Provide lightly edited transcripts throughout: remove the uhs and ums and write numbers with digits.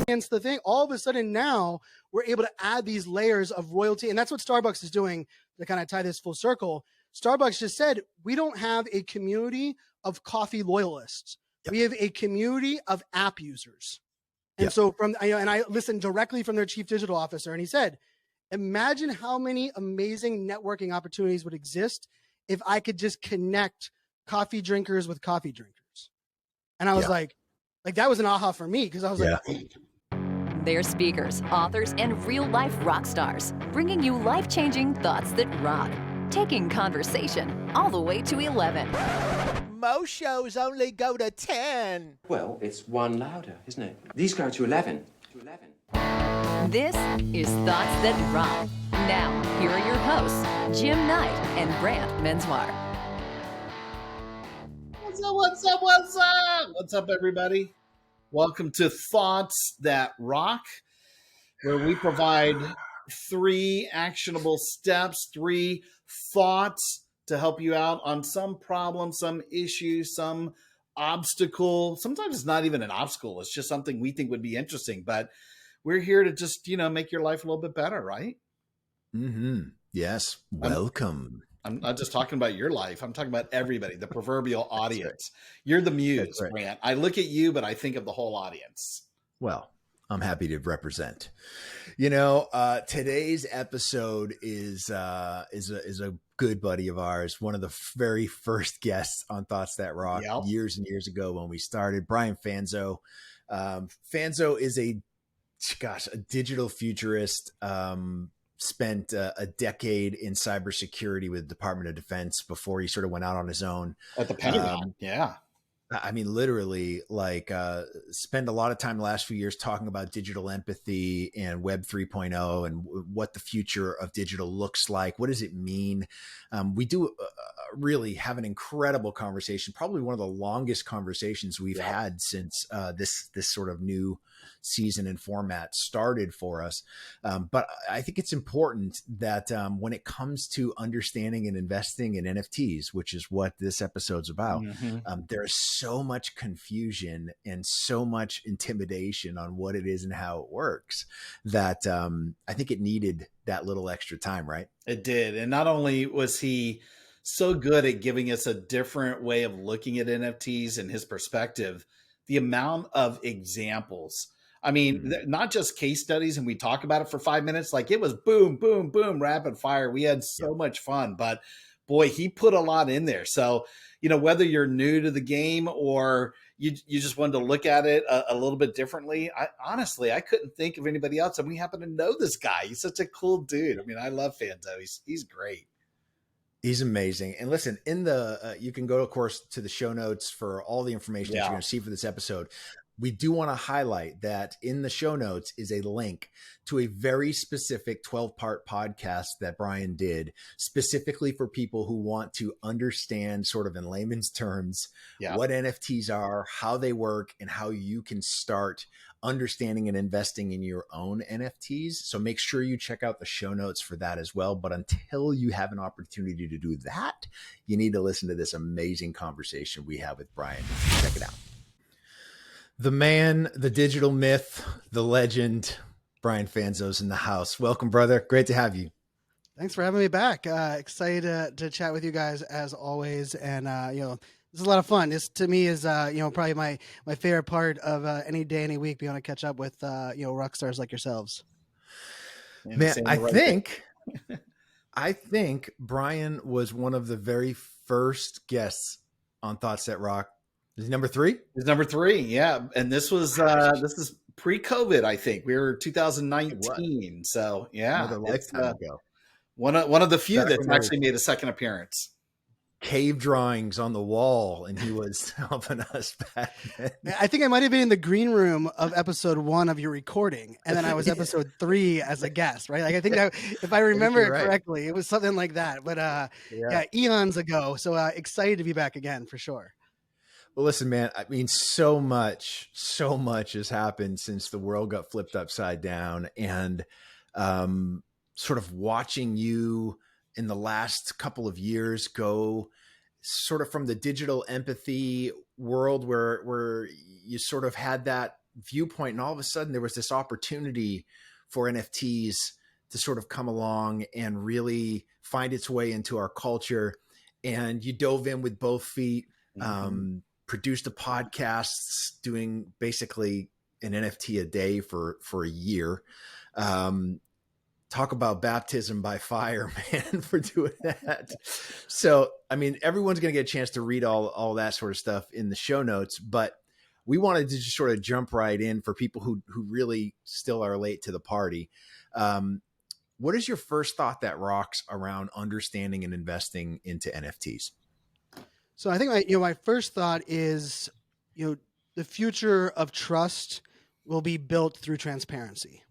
against the thing. All of a sudden now we're able to add these layers of royalty. And that's what Starbucks is doing to kind of tie this full circle. Starbucks just said, we don't have a community of coffee loyalists. Yep. We have a community of app users. And yep. So I listened directly from their chief digital officer, and he said, imagine how many amazing networking opportunities would exist if I could just connect coffee drinkers with coffee drinkers. And I was like, that was an aha for me, because I was like, they're speakers, authors, and real-life rock stars, bringing you life-changing thoughts that rock, taking conversation all the way to 11. Most shows only go to 10. Well, it's one louder, isn't it? These go to 11. This is Thoughts That Rock. Now, here are your hosts, Jim Knight and Brant Menswar. What's up, everybody? Welcome to Thoughts That Rock, where we provide 3 actionable steps, 3 thoughts to help you out on some problem, some issue, some obstacle. Sometimes it's not even an obstacle. It's just something we think would be interesting, but we're here to just, make your life a little bit better, right? Mm-hmm. Yes. Welcome. I'm not just talking about your life. I'm talking about everybody, the proverbial audience. Right. You're the muse, right. Grant. I look at you, but I think of the whole audience. Well, I'm happy to represent. Today's episode is a good buddy of ours, one of the very first guests on Thoughts That Rock years and years ago when we started, Brian Fanzo. Fanzo is a digital futurist, spent a decade in cybersecurity with the Department of Defense before he sort of went out on his own. At the Pentagon, I mean, literally, spend a lot of time the last few years talking about digital empathy and Web 3.0 and what the future of digital looks like. What does it mean? We do really have an incredible conversation, probably one of the longest conversations we've had since this sort of new season and format started for us. But I think it's important that when it comes to understanding and investing in NFTs, which is what this episode's about, there's so much confusion and so much intimidation on what it is and how it works that I think it needed that little extra time, right? It did. And not only was he so good at giving us a different way of looking at NFTs and his perspective, the amount of examples. I mean, not just case studies and we talk about it for 5 minutes, like it was boom, boom, boom, rapid fire. We had so much fun, but boy, he put a lot in there. So, whether you're new to the game or you just wanted to look at it a little bit differently, I couldn't think of anybody else. And we happen to know this guy. He's such a cool dude. I mean, I love Fanzo. He's great. He's amazing. And listen, in the you can go, of course, to the show notes for all the information that you're going to see for this episode. We do want to highlight that in the show notes is a link to a very specific 12-part podcast that Brian did specifically for people who want to understand sort of in layman's terms what NFTs are, how they work, and how you can start understanding and investing in your own NFTs. So make sure you check out the show notes for that as well. But until you have an opportunity to do that, you need to listen to this amazing conversation we have with Brian. Check it out. The man, the digital myth, the legend, Brian Fanzo's in the house. Welcome, brother. Great to have you. Thanks for having me back. Excited to chat with you guys as always. And, this is a lot of fun. This to me is, probably my favorite part of any day, any week, being able to catch up with, rock stars like yourselves. Man, I think Brian was one of the very first guests on Thoughts That Rock. Is he number 3? He's number 3. Yeah. And this was, this is pre-COVID, I think. We were 2019. So another lifetime ago. One of the few that's actually made a second appearance. Cave drawings on the wall, and he was helping us back then. I think I might have been in the green room of episode 1 of your recording, and then I was episode 3 as a guest, right? Like I think if I remember it correctly, it was something like that. But eons ago. So excited to be back again for sure. Well, listen, man, I mean, so much has happened since the world got flipped upside down, and sort of watching you in the last couple of years go sort of from the digital empathy world where you sort of had that viewpoint, and all of a sudden there was this opportunity for NFTs to sort of come along and really find its way into our culture. And you dove in with both feet, produced a podcast doing basically an NFT a day for a year. Talk about baptism by fire, man, for doing that. So, I mean, everyone's going to get a chance to read all that sort of stuff in the show notes, but we wanted to just sort of jump right in for people who really still are late to the party. What is your first thought that rocks around understanding and investing into NFTs? So I think my first thought is, the future of trust will be built through transparency.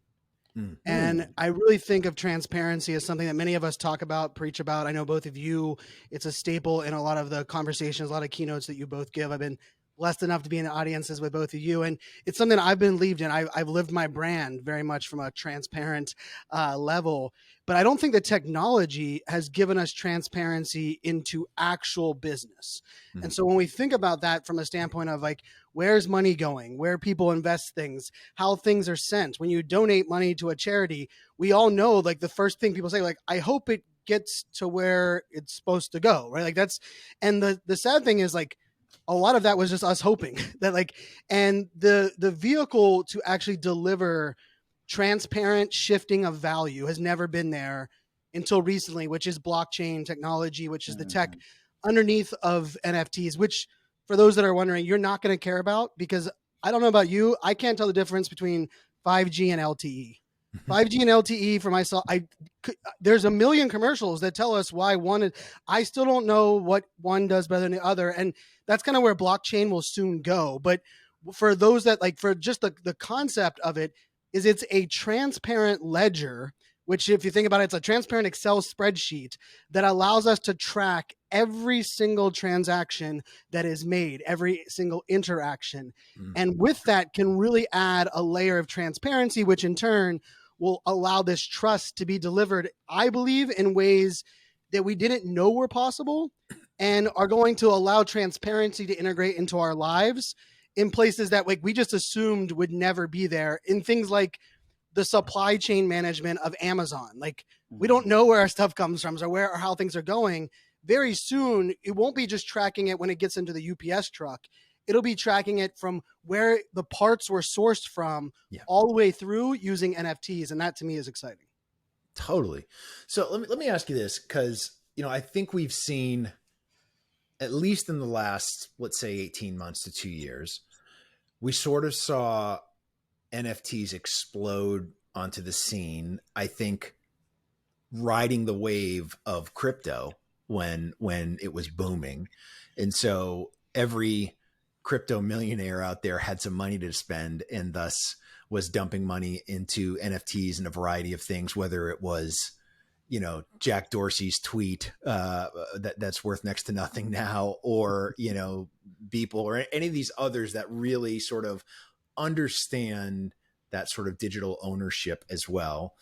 And I really think of transparency as something that many of us talk about, preach about. I know both of you, it's a staple in a lot of the conversations, a lot of keynotes that you both give. I've been blessed enough to be in audiences with both of you. And it's something I've believed in. I've lived my brand very much from a transparent level. But I don't think the technology has given us transparency into actual business. And so when we think about that from a standpoint of like, where's money going, where people invest things, how things are sent, when you donate money to a charity, we all know like the first thing people say, like, I hope it gets to where it's supposed to go, right? Like that's, and the sad thing is like, a lot of that was just us hoping that like, and the vehicle to actually deliver transparent shifting of value has never been there until recently, which is blockchain technology, which is the tech underneath of NFTs, which for those that are wondering, you're not going to care about, because I don't know about you, I can't tell the difference between 5G and LTE. 5G and LTE for myself, there's a million commercials that tell us why one is, I still don't know what one does better than the other. And that's kind of where blockchain will soon go. But for those that like, for just the concept of it, is it's a transparent ledger, which if you think about it, it's a transparent Excel spreadsheet that allows us to track every single transaction that is made, every single interaction. And with that can really add a layer of transparency, which in turn will allow this trust to be delivered, I believe, in ways that we didn't know were possible, and are going to allow transparency to integrate into our lives in places that like we just assumed would never be there, in things like the supply chain management of Amazon. Like we don't know where our stuff comes from or how things are going. Very soon, it won't be just tracking it when it gets into the UPS truck. It'll be tracking it from where the parts were sourced from all the way through using NFTs. And that to me is exciting. Totally. So let me ask you this, because, I think we've seen, at least in the last, let's say 18 months to 2 years, we sort of saw NFTs explode onto the scene. I think riding the wave of crypto when it was booming. And so every crypto millionaire out there had some money to spend, and thus was dumping money into NFTs and a variety of things, whether it was, Jack Dorsey's tweet that's worth next to nothing now, or, Beeple, or any of these others that really sort of understand that sort of digital ownership as well.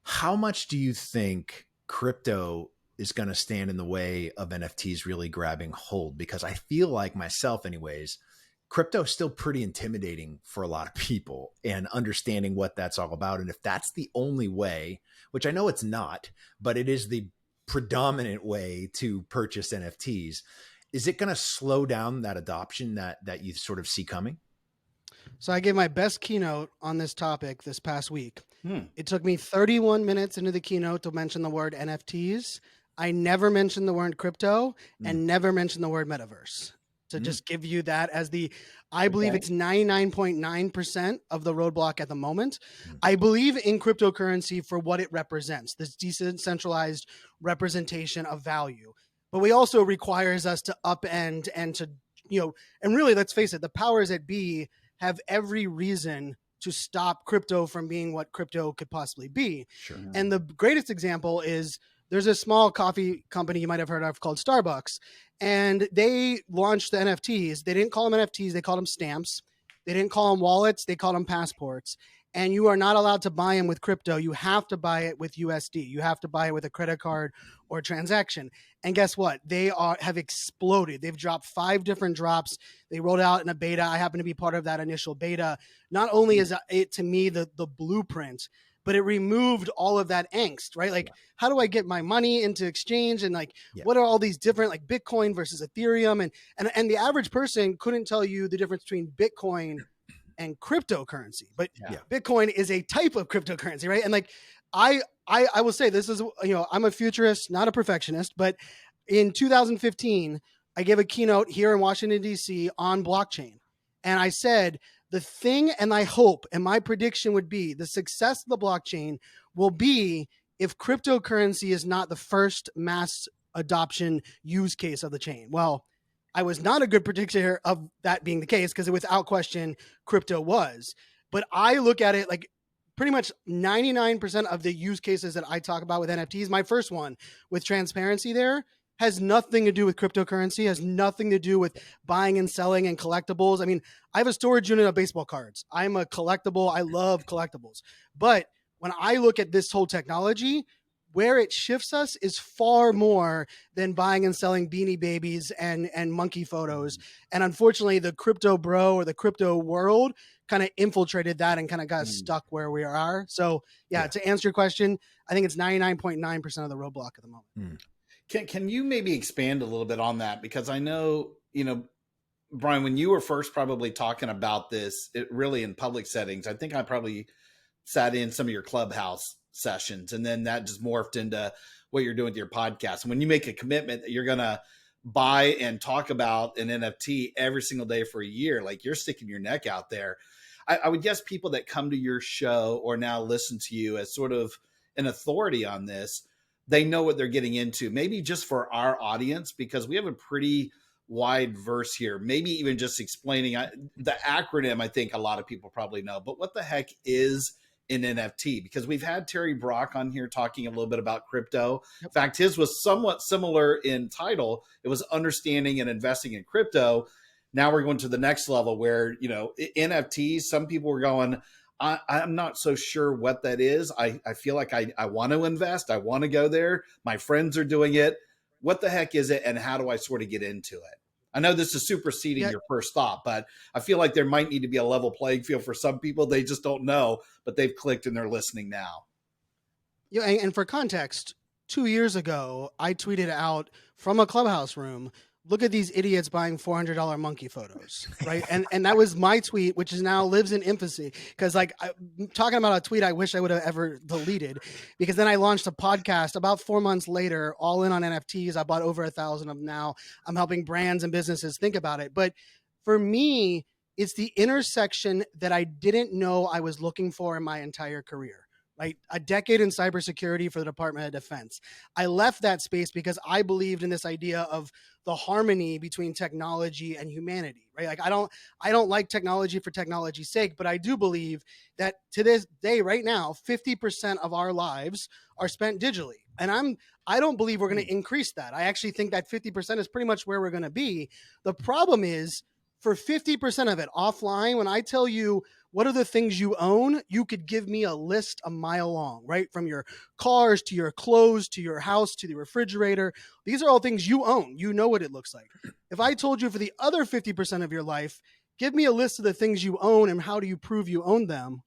How much do you think crypto is going to stand in the way of NFTs really grabbing hold? Because I feel like myself anyways, crypto is still pretty intimidating for a lot of people, and understanding what that's all about. And if that's the only way, which I know it's not, but it is the predominant way to purchase NFTs, is it going to slow down that adoption that you sort of see coming? So I gave my best keynote on this topic this past week. It took me 31 minutes into the keynote to mention the word NFTs. I never mentioned the word crypto and never mentioned the word metaverse. To just give you that as I believe it's 99.9% of the roadblock at the moment. I believe in cryptocurrency for what it represents, this decentralized representation of value. But we also requires us to upend and to, and really, let's face it, the powers that be have every reason to stop crypto from being what crypto could possibly be. Sure. And the greatest example is there's a small coffee company you might have heard of called Starbucks, and they launched the NFTs. They didn't call them NFTs. They called them stamps. They didn't call them wallets. They called them passports. And you are not allowed to buy them with crypto. You have to buy it with USD. You have to buy it with a credit card or transaction. And guess what? They have exploded. They've dropped 5 different drops. They rolled out in a beta. I happen to be part of that initial beta. Not only is it, to me, the blueprint, but it removed all of that angst, right? Like, how do I get my money into exchange? And like, what are all these different, like Bitcoin versus Ethereum? And the average person couldn't tell you the difference between Bitcoin and cryptocurrency, but Bitcoin is a type of cryptocurrency, right? And like, I will say this is, I'm a futurist, not a perfectionist, but in 2015, I gave a keynote here in Washington, DC on blockchain. And I said, the thing, and I hope, and my prediction would be the success of the blockchain will be if cryptocurrency is not the first mass adoption use case of the chain. Well, I was not a good predictor of that being the case because without question, crypto was. But I look at it like pretty much 99% of the use cases that I talk about with NFTs, my first one with transparency there has nothing to do with cryptocurrency, has nothing to do with buying and selling and collectibles. I mean, I have a storage unit of baseball cards. I'm a collectible. I love collectibles. But when I look at this whole technology, where it shifts us is far more than buying and selling Beanie Babies and monkey photos. And unfortunately, the crypto bro or the crypto world kind of infiltrated that and kind of got stuck where we are. So to answer your question, I think it's 99.9% of the roadblock at the moment. Can you maybe expand a little bit on that? Because I know, Brian, when you were first probably talking about this, it really in public settings, I think I probably sat in some of your Clubhouse sessions, and then that just morphed into what you're doing with your podcast. And when you make a commitment that you're going to buy and talk about an NFT every single day for a year, like you're sticking your neck out there. I would guess people that come to your show or now listen to you as sort of an authority on this, they know what they're getting into. Maybe just for our audience, because we have a pretty wide verse here, maybe even just explaining the acronym. I think a lot of people probably know, but what the heck is an NFT? Because we've had Terry Brock on here talking a little bit about crypto. In fact, his was somewhat similar in title. It was understanding and investing in crypto. Now we're going to the next level where, NFTs, some people were going, I'm not so sure what that is. I feel like I want to invest. I want to go there. My friends are doing it. What the heck is it? And how do I sort of get into it? I know this is superseding your first thought, but I feel like there might need to be a level playing field for some people. They just don't know, but they've clicked and they're listening now. Yeah, and for context, 2 years ago, I tweeted out from a Clubhouse room, look at these idiots buying $400 monkey photos, right? And that was my tweet, which is now lives in infancy. Because talking about a tweet I wish I would have ever deleted, because then I launched a podcast about 4 months later, all in on NFTs. I bought over 1,000 of them now. I'm helping brands and businesses think about it. But for me, it's the intersection that I didn't know I was looking for in my entire career. Right? A decade in cybersecurity for the Department of Defense. I left that space because I believed in this idea of the harmony between technology and humanity, right? Like I don't like technology for technology's sake, but I do believe that to this day, right now, 50% of our lives are spent digitally. And I don't believe we're going to increase that. I actually think that 50% is pretty much where we're going to be. The problem is for 50% of it offline, when I tell you, what are the things you own? You could give me a list a mile long, right? From your cars to your clothes, to your house, to the refrigerator. These are all things you own. You know what it looks like. If I told you for the other 50% of your life, give me a list of the things you own and how do you prove you own them?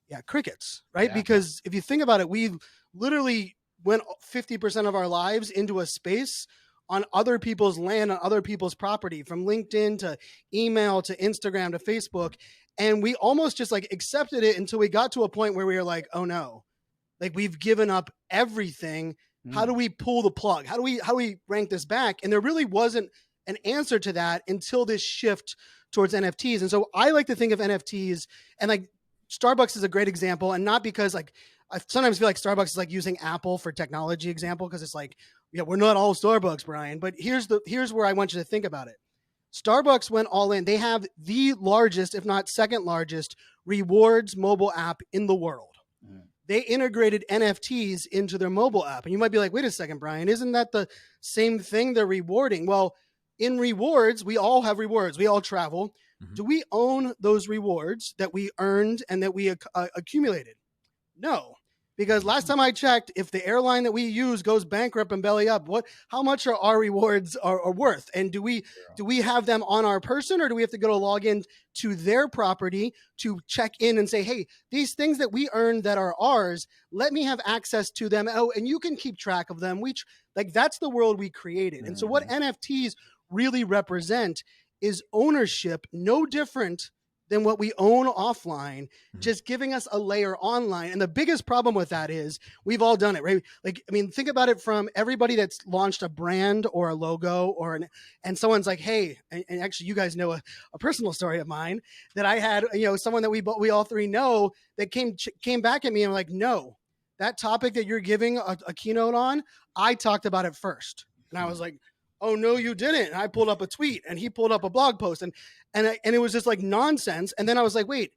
Yeah, crickets, right? Yeah. Because if you think about it, we literally went 50% of our lives into a space on other people's land, on other people's property, from LinkedIn to email to Instagram to Facebook. And we almost just like accepted it until we got to a point where we were like, oh no, like we've given up everything. How do we pull the plug? How do we rank this back? And there really wasn't an answer to that until this shift towards NFTs. And so I like to think of NFTs, and like Starbucks is a great example. And not because like, I sometimes feel like Starbucks is like using Apple for technology example, because it's like, yeah, we're not all Starbucks, Brian. But here's where I want you to think about it. Starbucks went all in. They have the largest, if not second largest, rewards mobile app in the world. They integrated NFTs into their mobile app. And you might be like, wait a second, Brian, isn't that the same thing they're rewarding? Well, in rewards, we all have rewards. We all travel. Do we own those rewards that we earned and that we accumulated? No, because last time I checked, if the airline that we use goes bankrupt and belly up, how much are our rewards are worth? And do we have them on our person, or do we have to go to log in to their property to check in and say, hey, these things that we earned that are ours, let me have access to them. Oh, and you can keep track of them. That's the world we created. And so what NFTs really represent is ownership, no different than what we own offline, just giving us a layer online. And the biggest problem with that is we've all done it, right? Like, I mean, think about it from everybody that's launched a brand or a logo and someone's like, hey, and actually you guys know a personal story of mine that I had, someone that we all three know that came back at me and like, no, that topic that you're giving a keynote on, I talked about it first. And I was like, oh, no, you didn't. And I pulled up a tweet and he pulled up a blog post and it was just like nonsense. And then I was like, wait,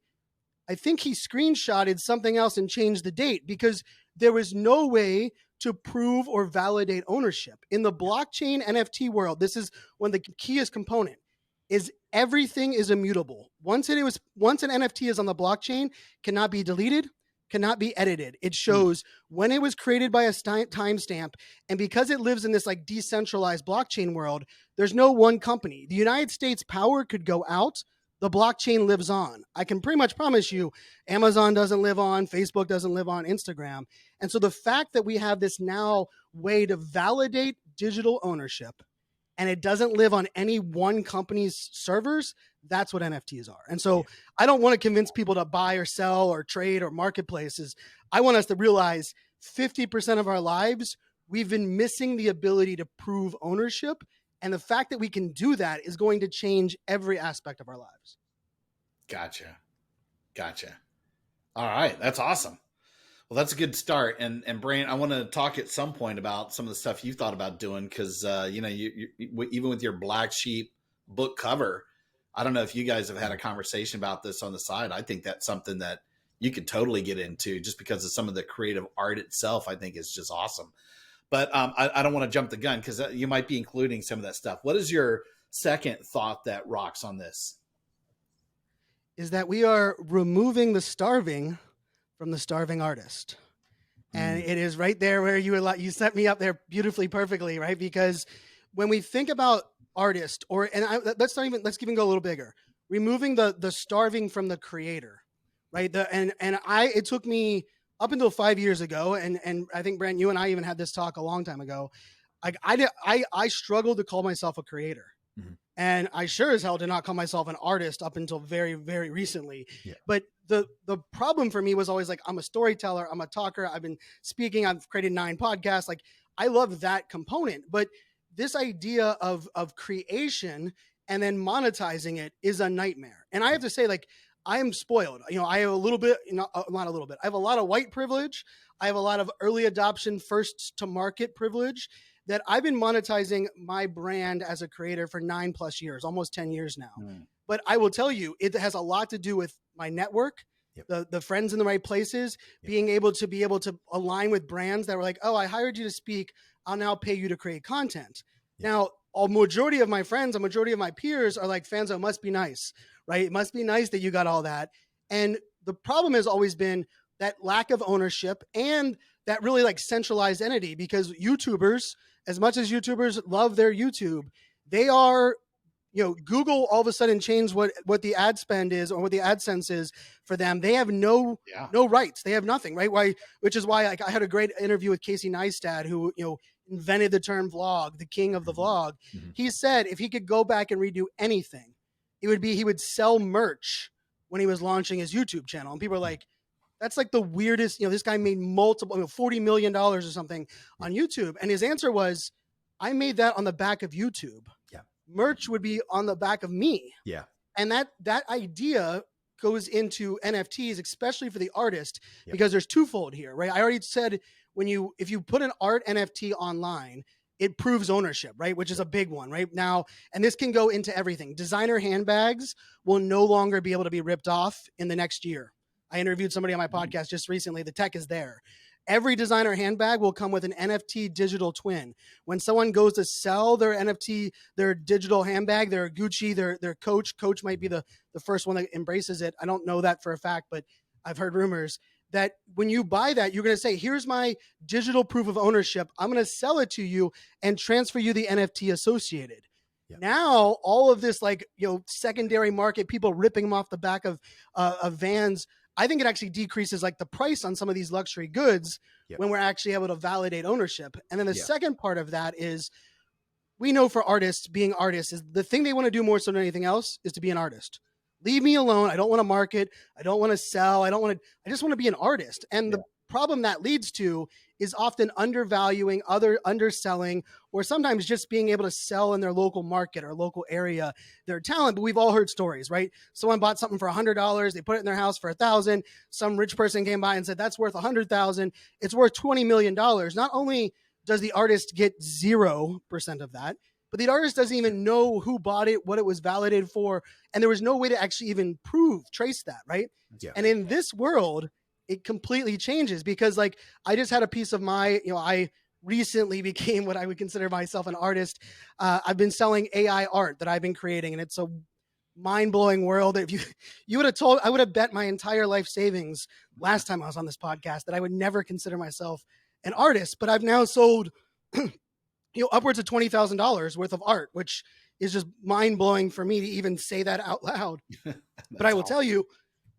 I think he screenshotted something else and changed the date, because there was no way to prove or validate ownership. In the blockchain NFT world, this is one of the keyest component is everything is immutable. Once an NFT is on the blockchain, cannot be deleted, cannot be edited. It shows when it was created by a timestamp, and because it lives in this like decentralized blockchain world, there's no one company. The United States power could go out, the blockchain lives on. I can pretty much promise you Amazon doesn't live on, Facebook doesn't live on, Instagram. And so the fact that we have this now way to validate digital ownership and it doesn't live on any one company's servers, that's what NFTs are. And so I don't want to convince people to buy or sell or trade or marketplaces. I want us to realize 50% of our lives, we've been missing the ability to prove ownership. And the fact that we can do that is going to change every aspect of our lives. Gotcha. All right. That's awesome. Well, that's a good start. And Brain, I want to talk at some point about some of the stuff you thought about doing, because, you even with your Black Sheep book cover, I don't know if you guys have had a conversation about this on the side. I think that's something that you could totally get into just because of some of the creative art itself. I think is just awesome. But I don't want to jump the gun because you might be including some of that stuff. What is your second thought that rocks on this? Is that we are removing the starving from the starving artist. And it is right there where you set me up there beautifully, perfectly, right? Because when we think about artist, let's even go a little bigger, removing the starving from the creator, right? It took me up until 5 years ago, and I think Brent, you and I even had this talk a long time ago. Like I struggled to call myself a creator. And I sure as hell did not call myself an artist up until very, very recently. Yeah. But the problem for me was always like, I'm a storyteller, I'm a talker, I've been speaking, I've created 9 podcasts. Like I love that component. But this idea of creation and then monetizing it is a nightmare. And I have to say, like, I am spoiled. I have a little bit, not a little bit. I have a lot of white privilege. I have a lot of early adoption, first to market privilege, that I've been monetizing my brand as a creator for 9+ years, almost 10 years now. But I will tell you, it has a lot to do with my network, the friends in the right places, being able to align with brands that were like, oh, I hired you to speak, I'll now pay you to create content. Now, a majority of my friends, a majority of my peers are like, Fanzo, must be nice, right? It must be nice that you got all that. And the problem has always been that lack of ownership and that really like centralized entity, because YouTubers, as much as YouTubers love their YouTube, they are, Google all of a sudden changed what the ad spend is or what the AdSense is for them. They have no rights. They have nothing, right? Which is why I had a great interview with Casey Neistat, who, invented the term vlog, the king of the vlog. He said if he could go back and redo anything, it would be he would sell merch when he was launching his YouTube channel. And people are like, that's like the weirdest, this guy made multiple, $40 million or something on YouTube. And his answer was, I made that on the back of YouTube. Yeah. Merch would be on the back of me. Yeah. And that idea goes into NFTs, especially for the artist, because there's twofold here, right? I already said, if you put an art NFT online, it proves ownership, right? Which is a big one right now. And this can go into everything. Designer handbags will no longer be able to be ripped off in the next year. I interviewed somebody on my podcast just recently. The tech is there. Every designer handbag will come with an NFT digital twin. When someone goes to sell their NFT, their digital handbag, their Gucci, their Coach might be the first one that embraces it. I don't know that for a fact, but I've heard rumors that when you buy that, you're going to say, here's my digital proof of ownership. I'm going to sell it to you and transfer you the NFT associated. Yep. Now, all of this, like, secondary market, people ripping them off the back of Vans, I think it actually decreases like the price on some of these luxury goods when we're actually able to validate ownership. And then the second part of that is, we know for artists, being artists is the thing they want to do more so than anything else is to be an artist. Leave me alone. I don't want to market. I don't want to sell. I just want to be an artist. And the problem that leads to is often undervaluing, underselling, or sometimes just being able to sell in their local market or local area their talent. But we've all heard stories, right? Someone bought something for $100. They put it in their house for $1,000. Some rich person came by and said, that's worth $100,000. It's worth $20 million. Not only does the artist get 0% of that, but the artist doesn't even know who bought it, what it was validated for. And there was no way to actually even trace that, right? Yeah. And in this world, it completely changes because, like, I just had a piece of I recently became what I would consider myself an artist. I've been selling AI art that I've been creating, and it's a mind-blowing world. If you would have told, I would have bet my entire life savings last time I was on this podcast that I would never consider myself an artist, but I've now sold upwards of $20,000 worth of art, which is just mind-blowing for me to even say that out loud. But I will tell you,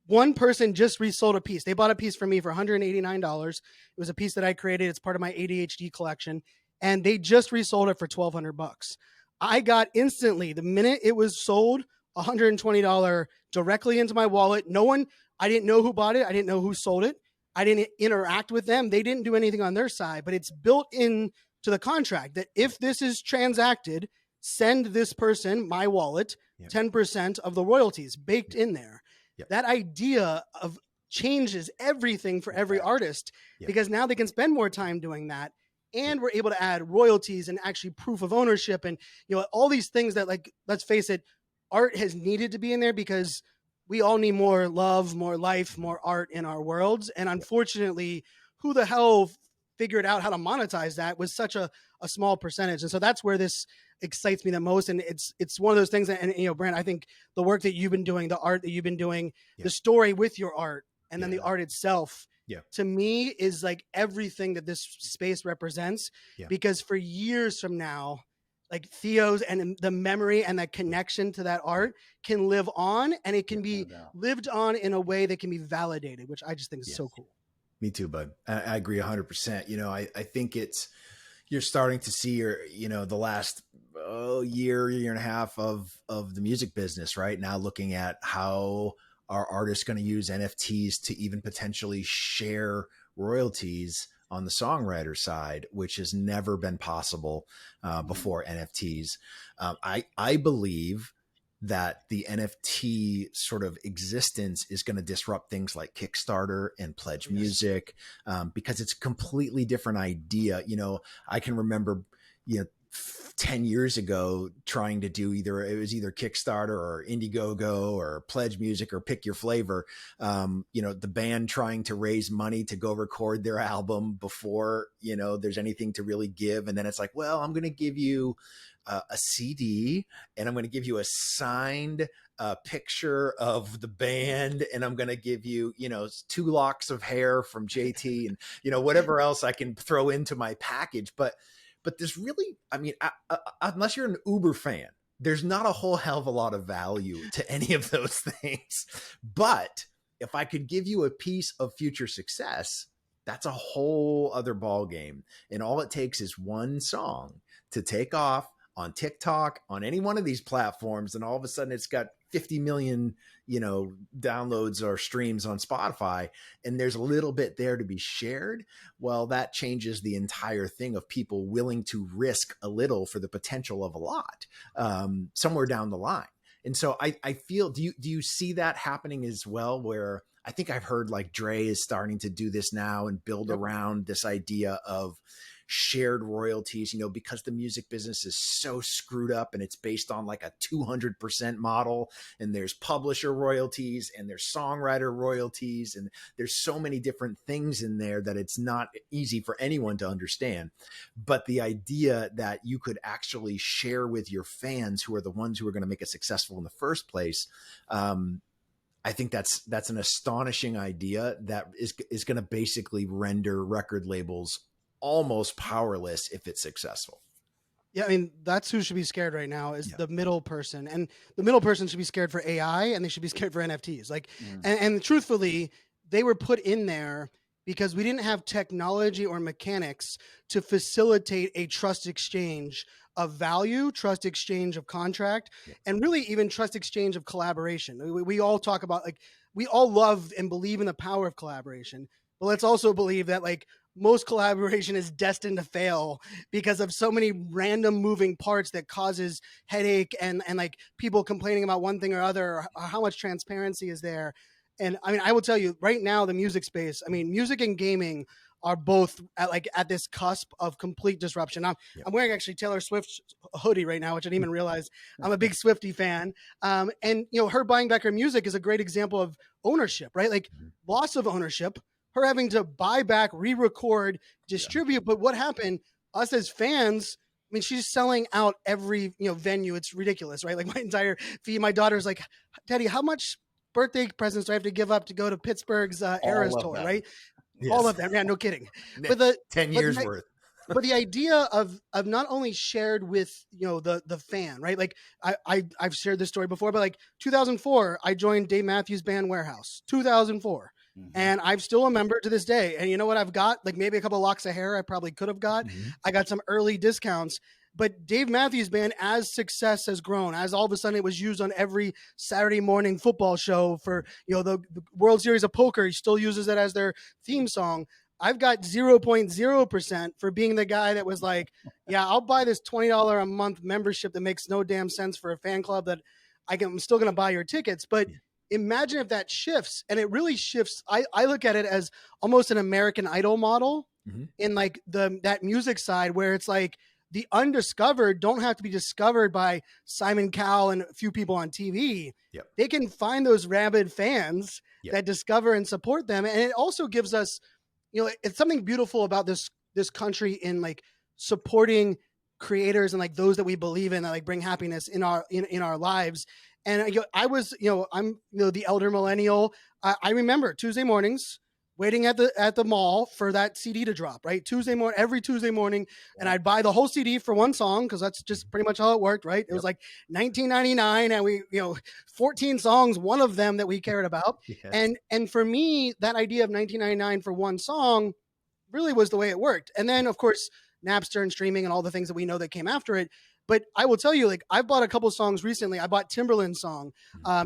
one person just resold a piece. They bought a piece from me for $189. It was a piece that I created. It's part of my ADHD collection. And they just resold it for $1,200. I got instantly, the minute it was sold, $120 directly into my wallet. I didn't know who bought it. I didn't know who sold it. I didn't interact with them. They didn't do anything on their side, but it's built in to the contract that if this is transacted, send this person, my wallet, 10% of the royalties baked in there. That idea of changes everything for every artist because now they can spend more time doing that. And we're able to add royalties and actually proof of ownership and, all these things that, like, let's face it, art has needed to be in there because we all need more love, more life, more art in our worlds. And unfortunately, who the hell figured out how to monetize that was such a small percentage. And so that's where this excites me the most. And it's one of those things that, and Brent, I think the work that you've been doing, the art that you've been doing, the story with your art, and then the art itself, to me is like everything that this space represents, because for years from now, like Theo's and the memory and that connection to that art can live on, and it can be lived on in a way that can be validated, which I just think is so cool. Me too, bud. I agree 100%. I think you're starting to see the last year and a half of the music business right now, looking at how are artists going to use NFTs to even potentially share royalties on the songwriter side, which has never been possible before NFTs. I believe that the NFT sort of existence is going to disrupt things like Kickstarter and Pledge Music, because it's a completely different idea. I can remember, 10 years ago trying to do either Kickstarter or Indiegogo or Pledge Music or pick your flavor. The band trying to raise money to go record their album before, there's anything to really give. And then it's like, well, I'm going to give you a CD and I'm going to give you a signed picture of the band. And I'm going to give you, 2 locks of hair from JT and, whatever else I can throw into my package. But there's really, unless you're an Uber fan, there's not a whole hell of a lot of value to any of those things. But if I could give you a piece of future success, that's a whole other ball game. And all it takes is one song to take off on TikTok, on any one of these platforms, and all of a sudden it's got 50 million, downloads or streams on Spotify, and there's a little bit there to be shared. Well, that changes the entire thing of people willing to risk a little for the potential of a lot somewhere down the line. And so I feel, do you see that happening as well, where I think I've heard like Dre is starting to do this now and build around this idea of shared royalties, because the music business is so screwed up and it's based on like a 200% model, and there's publisher royalties and there's songwriter royalties, and there's so many different things in there that it's not easy for anyone to understand. But the idea that you could actually share with your fans, who are the ones who are going to make it successful in the first place, I think that's an astonishing idea that is going to basically render record labels almost powerless if it's successful. Yeah, I mean, that's who should be scared right now is the middle person. And the middle person should be scared for AI, and they should be scared for NFTs. Like, and truthfully, they were put in there because we didn't have technology or mechanics to facilitate a trust exchange of value, trust exchange of contract, and really even trust exchange of collaboration. We all talk about, like, we all love and believe in the power of collaboration, but let's also believe that, like, most collaboration is destined to fail because of so many random moving parts that causes headache and like people complaining about one thing or other, or how much transparency is there. And I mean, I will tell you right now, the music space, I mean, music and gaming are both at this cusp of complete disruption. I'm wearing actually Taylor Swift's hoodie right now, which I didn't even realize. I'm a big Swiftie fan. And her buying back her music is a great example of ownership, right? Like loss of ownership, her having to buy back, re-record, distribute. But what happened? Us as fans, I mean, she's selling out every venue. It's ridiculous, right? Like my entire fee. My daughter's like, Daddy, how much birthday presents do I have to give up to go to Pittsburgh's Eras tour, right? Yes. All of them. Yeah, no kidding. But 10 years worth. But the idea of not only shared with the fan, right? Like I've shared this story before, but like 2004, I joined Dave Matthews Band Warehouse. 2004. And I'm still a member to this day. And you know what I've got? Like maybe a couple of locks of hair I probably could have got. I got some early discounts. But Dave Matthews Band, as success has grown, as all of a sudden it was used on every Saturday morning football show for the World Series of Poker, he still uses it as their theme song. I've got 0.0% for being the guy that was like, yeah, I'll buy this $20 a month membership that makes no damn sense for a fan club that I'm still going to buy your tickets. But imagine if that shifts, and it really shifts. I look at it as almost an American Idol model in like that music side, where it's like the undiscovered don't have to be discovered by Simon Cowell and a few people on TV. They can find those rabid fans that discover and support them. And it also gives us, it's something beautiful about this country in like supporting creators and like those that we believe in that like bring happiness in our lives. And I'm the elder millennial. I remember Tuesday mornings waiting at the mall for that CD to drop, right? Every Tuesday morning. And I'd buy the whole CD for one song, because that's just pretty much how it worked, right? It was like $19.99, and we, 14 songs, one of them that we cared about. And for me, that idea of $19.99 for one song really was the way it worked. And then of course, Napster and streaming and all the things that we know that came after it. But I will tell you, like, I bought a couple of songs recently. I bought Timberland's song.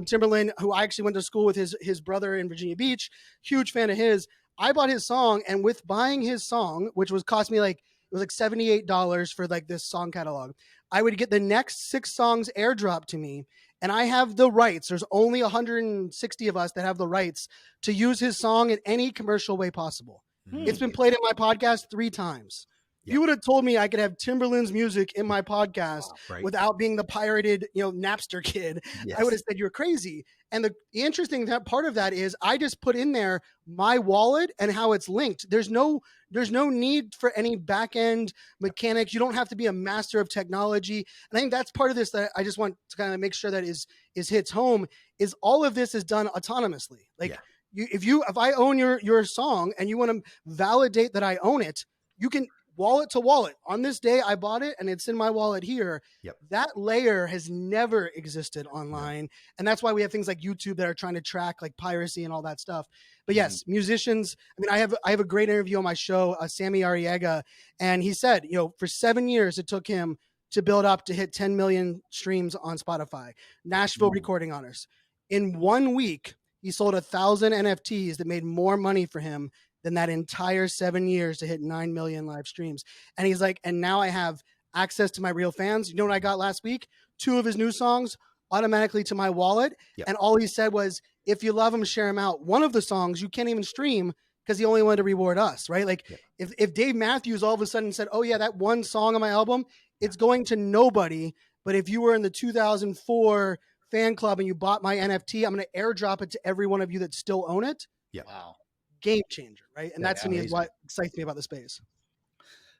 Timberland, who I actually went to school with his brother in Virginia Beach, huge fan of his. I bought his song, and with buying his song, which cost me like, it was like $78 for like this song catalog, I would get the next 6 songs airdropped to me, and I have the rights. There's only 160 of us that have the rights to use his song in any commercial way possible. It's been played in my podcast 3 times. You would have told me I could have Timberland's music in my podcast without being the pirated, Napster kid. I would have said you're crazy. And the interesting part of that is I just put in there my wallet and how it's linked. There's no need for any back end mechanics. You don't have to be a master of technology. And I think that's part of this that I just want to kind of make sure that is hits home, is all of this is done autonomously. Like if I own your song and you want to validate that I own it, you can wallet to wallet. On this day, I bought it and it's in my wallet here. That layer has never existed online. And that's why we have things like YouTube that are trying to track like piracy and all that stuff. But yes, musicians, I mean, I have a great interview on my show, Sammy Arriaga, and he said, for 7 years, it took him to build up to hit 10 million streams on Spotify, Nashville Recording Honors. In 1 week, he sold 1,000 NFTs that made more money for him than that entire 7 years to hit 9 million live streams. And he's like, and now I have access to my real fans. You know what I got last week? 2 of his new songs automatically to my wallet. And all he said was, if you love them, share them out. One of the songs you can't even stream because he only wanted to reward us, right? Like Yep. if Dave Matthews all of a sudden said, oh yeah, that one song on my album, it's going to nobody. But if you were in the 2004 fan club and you bought my NFT, I'm going to airdrop it to every one of you that still own it. Yeah. Wow. Game changer, right? And That's that to me is amazing. what excites me about the space.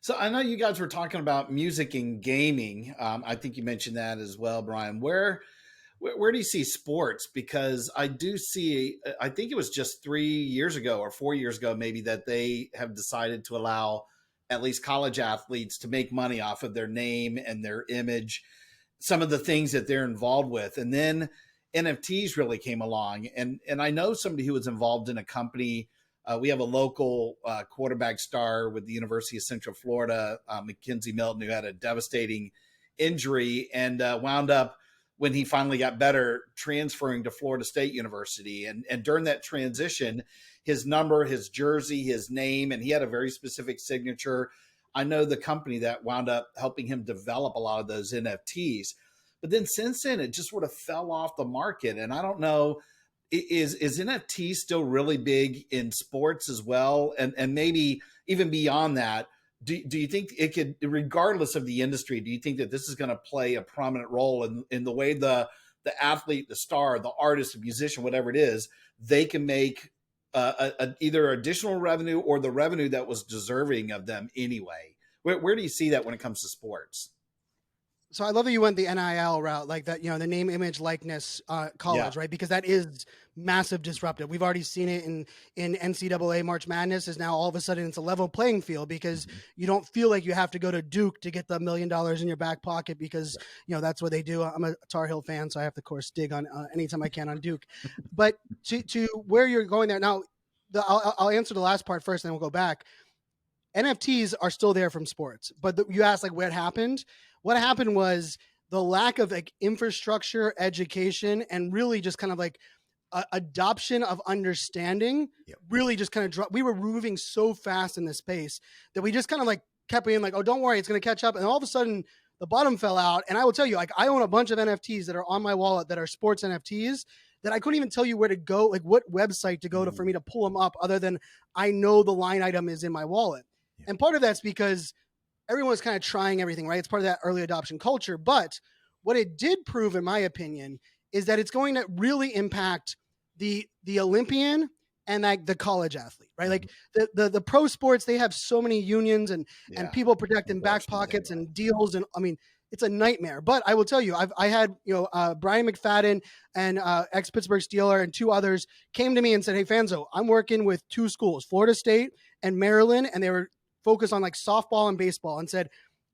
So I know you guys were talking about music and gaming. I think you mentioned that as well, Brian. Where do you see sports? Because I do see, I think it was just 3 years ago or 4 years ago, maybe, that they have decided to allow at least college athletes to make money off of their name and their image, some of the things that they're involved with. And then NFTs really came along. And I know somebody who was involved in a company. We have a local quarterback star with the University of Central Florida, Mackenzie Milton, who had a devastating injury and wound up, when he finally got better, transferring to Florida State University. And during that transition, his number, his jersey, his name, and he had a very specific signature. I know the company that wound up helping him develop a lot of those NFTs. But then since then, it just sort of fell off the market. And I don't know, is NFT still really big in sports as well? And maybe even beyond that, do you think it could, regardless of the industry, do you think that this is going to play a prominent role in the way the athlete, the star, the artist, the musician, whatever it is, they can make either additional revenue or the revenue that was deserving of them anyway? Where do you see that when it comes to sports? So I love that you went the NIL route, like that, the name, image, likeness, college, right? Because that is massive disruptive. We've already seen it in NCAA March Madness. Is now all of a sudden it's a level playing field because you don't feel like you have to go to Duke to get the $1 million in your back pocket because, that's what they do. I'm a Tar Heel fan, so I have to, of course, dig on anytime I can on Duke. But to where you're going there now, I'll answer the last part first, and then we'll go back. NFTs are still there from sports, but you asked like what happened. What happened was the lack of like infrastructure, education, and really just kind of like adoption of understanding really just kind of dropped. We were moving so fast in this space that we just kind of like kept being like, oh, don't worry, it's going to catch up. And all of a sudden the bottom fell out. And I will tell you, like, I own a bunch of NFTs that are on my wallet that are sports NFTs that I couldn't even tell you where to go, like what website to go to for me to pull them up other than I know the line item is in my wallet. And part of that's because everyone's kind of trying everything, right? It's part of that early adoption culture. But what it did prove, in my opinion, is that it's going to really impact the Olympian and like the college athlete, right? Like the pro sports, they have so many unions and people protecting back pockets and deals. And I mean, it's a nightmare. But I will tell you, I had, Brian McFadden and ex-Pittsburgh Steeler and two others came to me and said, hey, Fanzo, I'm working with two schools, Florida State and Maryland, and they were focused on like softball and baseball, and said,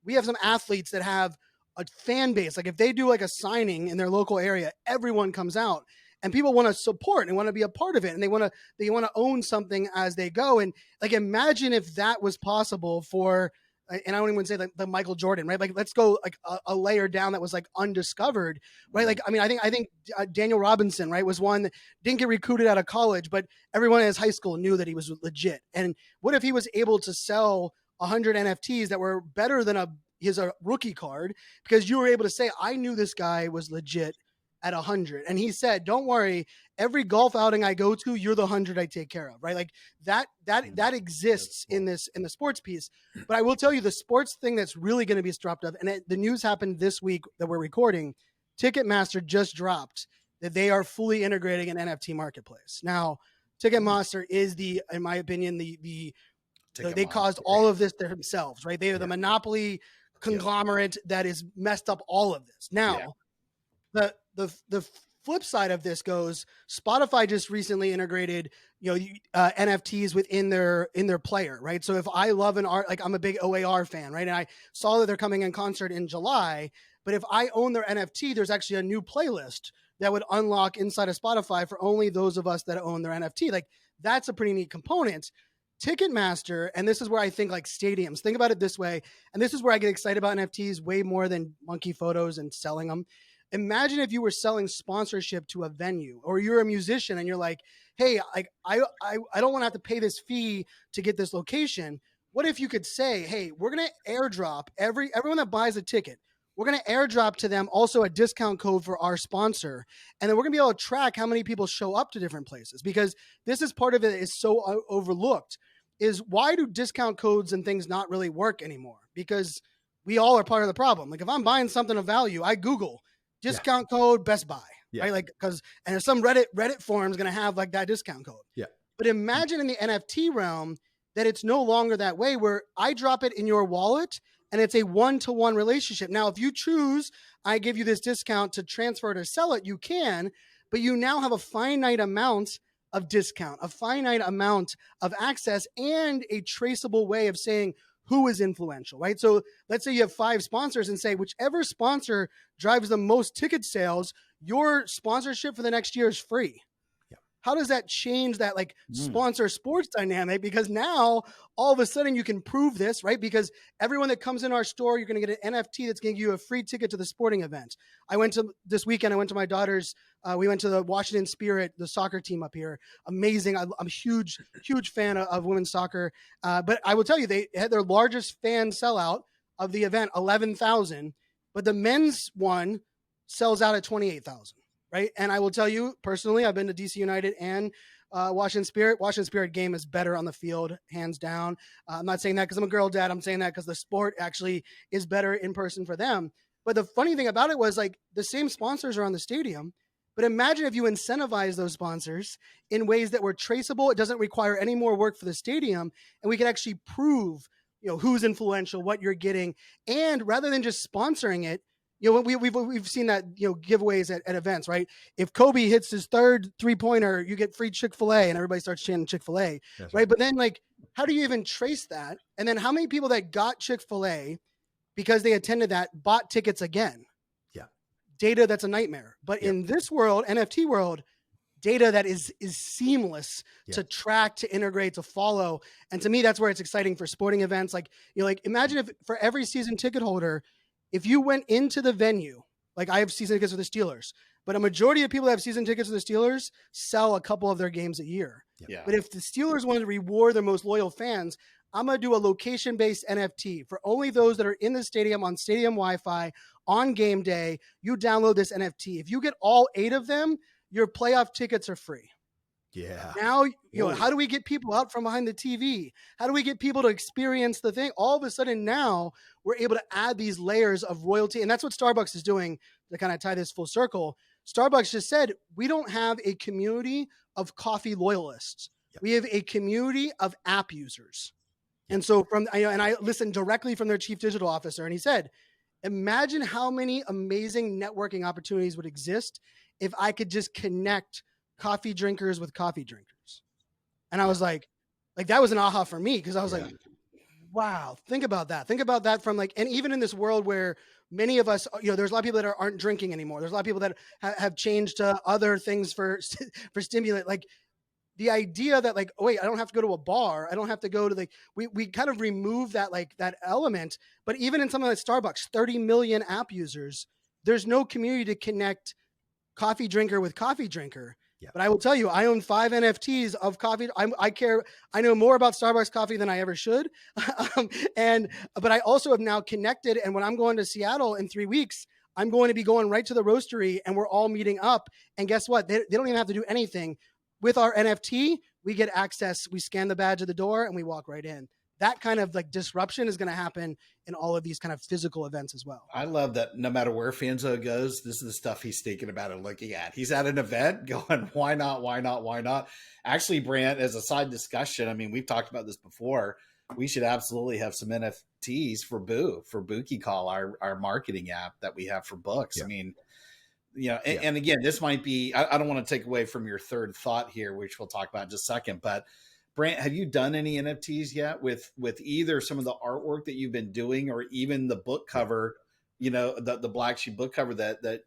we have some athletes that have a fan base. Like if they do like a signing in their local area, everyone comes out and people want to support and want to be a part of it. And they want to own something as they go. And like, imagine if that was possible for, and I don't even say like the Michael Jordan, right? Like, let's go like a layer down that was like undiscovered, right? Like, I mean, I think Daniel Robinson, right, was one that didn't get recruited out of college, but everyone in his high school knew that he was legit. And what if he was able to sell 100 NFTs that were better than a rookie card because you were able to say, I knew this guy was legit at 100. And he said, don't worry, every golf outing I go to, you're the 100 I take care of, right? Like that exists in the sports piece. But I will tell you the sports thing that's really going to be disruptive. And the news happened this week that we're recording. Ticketmaster just dropped that they are fully integrating an NFT marketplace. Now, Ticketmaster is in my opinion, they caused all of this themselves, right? They are the monopoly conglomerate that has messed up all of this. Now, the flip side of this goes, Spotify just recently integrated, NFTs within their player, right? So if I love an art, like I'm a big OAR fan, right? And I saw that they're coming in concert in July, but if I own their NFT, there's actually a new playlist that would unlock inside of Spotify for only those of us that own their NFT. Like that's a pretty neat component. Ticketmaster, and this is where I think like stadiums, think about it this way, and this is where I get excited about NFTs way more than monkey photos and selling them. Imagine if you were selling sponsorship to a venue, or you're a musician and you're like, hey, I don't want to have to pay this fee to get this location. What if you could say, hey, we're going to airdrop everyone that buys a ticket, we're going to airdrop to them also a discount code for our sponsor. And then we're going to be able to track how many people show up to different places, because this is part of it is so overlooked, is why do discount codes and things not really work anymore? Because we all are part of the problem. Like if I'm buying something of value, I Google discount code Best Buy, right? Like, because, and there's some Reddit forum is going to have like that discount code. Yeah. But imagine in the NFT realm that it's no longer that way, where I drop it in your wallet and it's a one-to-one relationship. Now, if you choose, I give you this discount to transfer to sell it, you can, but you now have a finite amount of discount, a finite amount of access, and a traceable way of saying who is influential, right? So let's say you have 5 sponsors and say, whichever sponsor drives the most ticket sales, your sponsorship for the next year is free. How does that change that like sponsor sports dynamic? Because now all of a sudden you can prove this, right? Because everyone that comes in our store, you're going to get an NFT that's going to give you a free ticket to the sporting event. This weekend, I went to my daughter's, we went to the Washington Spirit, the soccer team up here. Amazing. I'm a huge fan of women's soccer. But I will tell you, they had their largest fan sellout of the event, 11,000, but the men's one sells out at 28,000. Right. And I will tell you personally, I've been to DC United and Washington Spirit. Washington Spirit game is better on the field, hands down. I'm not saying that because I'm a girl dad. I'm saying that because the sport actually is better in person for them. But the funny thing about it was like the same sponsors are on the stadium. But imagine if you incentivize those sponsors in ways that were traceable. It doesn't require any more work for the stadium. And we could actually prove, who's influential, what you're getting. And rather than just sponsoring it, we've seen that, giveaways at events, right? If Kobe hits his third 3-pointer, you get free Chick-fil-A and everybody starts chanting Chick-fil-A, right? But then like, how do you even trace that? And then how many people that got Chick-fil-A because they attended that bought tickets again? Yeah. Data that's a nightmare. But in this world, NFT world, data that is seamless to track, to integrate, to follow. And to me, that's where it's exciting for sporting events. Like, imagine if for every season ticket holder, if you went into the venue, like I have season tickets for the Steelers, but a majority of people that have season tickets for the Steelers sell a couple of their games a year. Yeah. But if the Steelers wanted to reward their most loyal fans, I'm going to do a location-based NFT for only those that are in the stadium on stadium Wi-Fi on game day. You download this NFT. If you get all 8 of them, your playoff tickets are free. Yeah. Now, how do we get people out from behind the TV? How do we get people to experience the thing? All of a sudden now we're able to add these layers of royalty. And that's what Starbucks is doing to kind of tie this full circle. Starbucks just said, we don't have a community of coffee loyalists. We have a community of app users. And so I listened directly from their chief digital officer, and he said, imagine how many amazing networking opportunities would exist if I could just connect coffee drinkers with coffee drinkers. And I was like that was an aha for me, because I was like, wow, think about that. Think about that from and even in this world where many of us, there's a lot of people that aren't drinking anymore. There's a lot of people that have changed to other things for stimulant. Like the idea that oh wait, I don't have to go to a bar. I don't have to go to we kind of remove that that element. But even in something like Starbucks, 30 million app users, there's no community to connect coffee drinker with coffee drinker. Yeah. But I will tell you, I own 5 NFTs of coffee. I know more about Starbucks coffee than I ever should. But I also have now connected. And when I'm going to Seattle in 3 weeks, I'm going to be going right to the roastery, and we're all meeting up. And guess what? They don't even have to do anything. With our NFT, we get access. We scan the badge at the door and we walk right in. That kind of disruption is going to happen in all of these kind of physical events as well. I love that no matter where Fanzo goes, this is the stuff he's thinking about and looking at. He's at an event going, why not? Why not? Why not? Actually, Brant, as a side discussion, I mean, we've talked about this before. We should absolutely have some NFTs for Bookie Call, our marketing app that we have for books. Yeah. I mean, and again, this might be, I don't want to take away from your third thought here, which we'll talk about in just a second, but Brant, have you done any NFTs yet with either some of the artwork that you've been doing, or even the book cover, the Black Sheep book cover that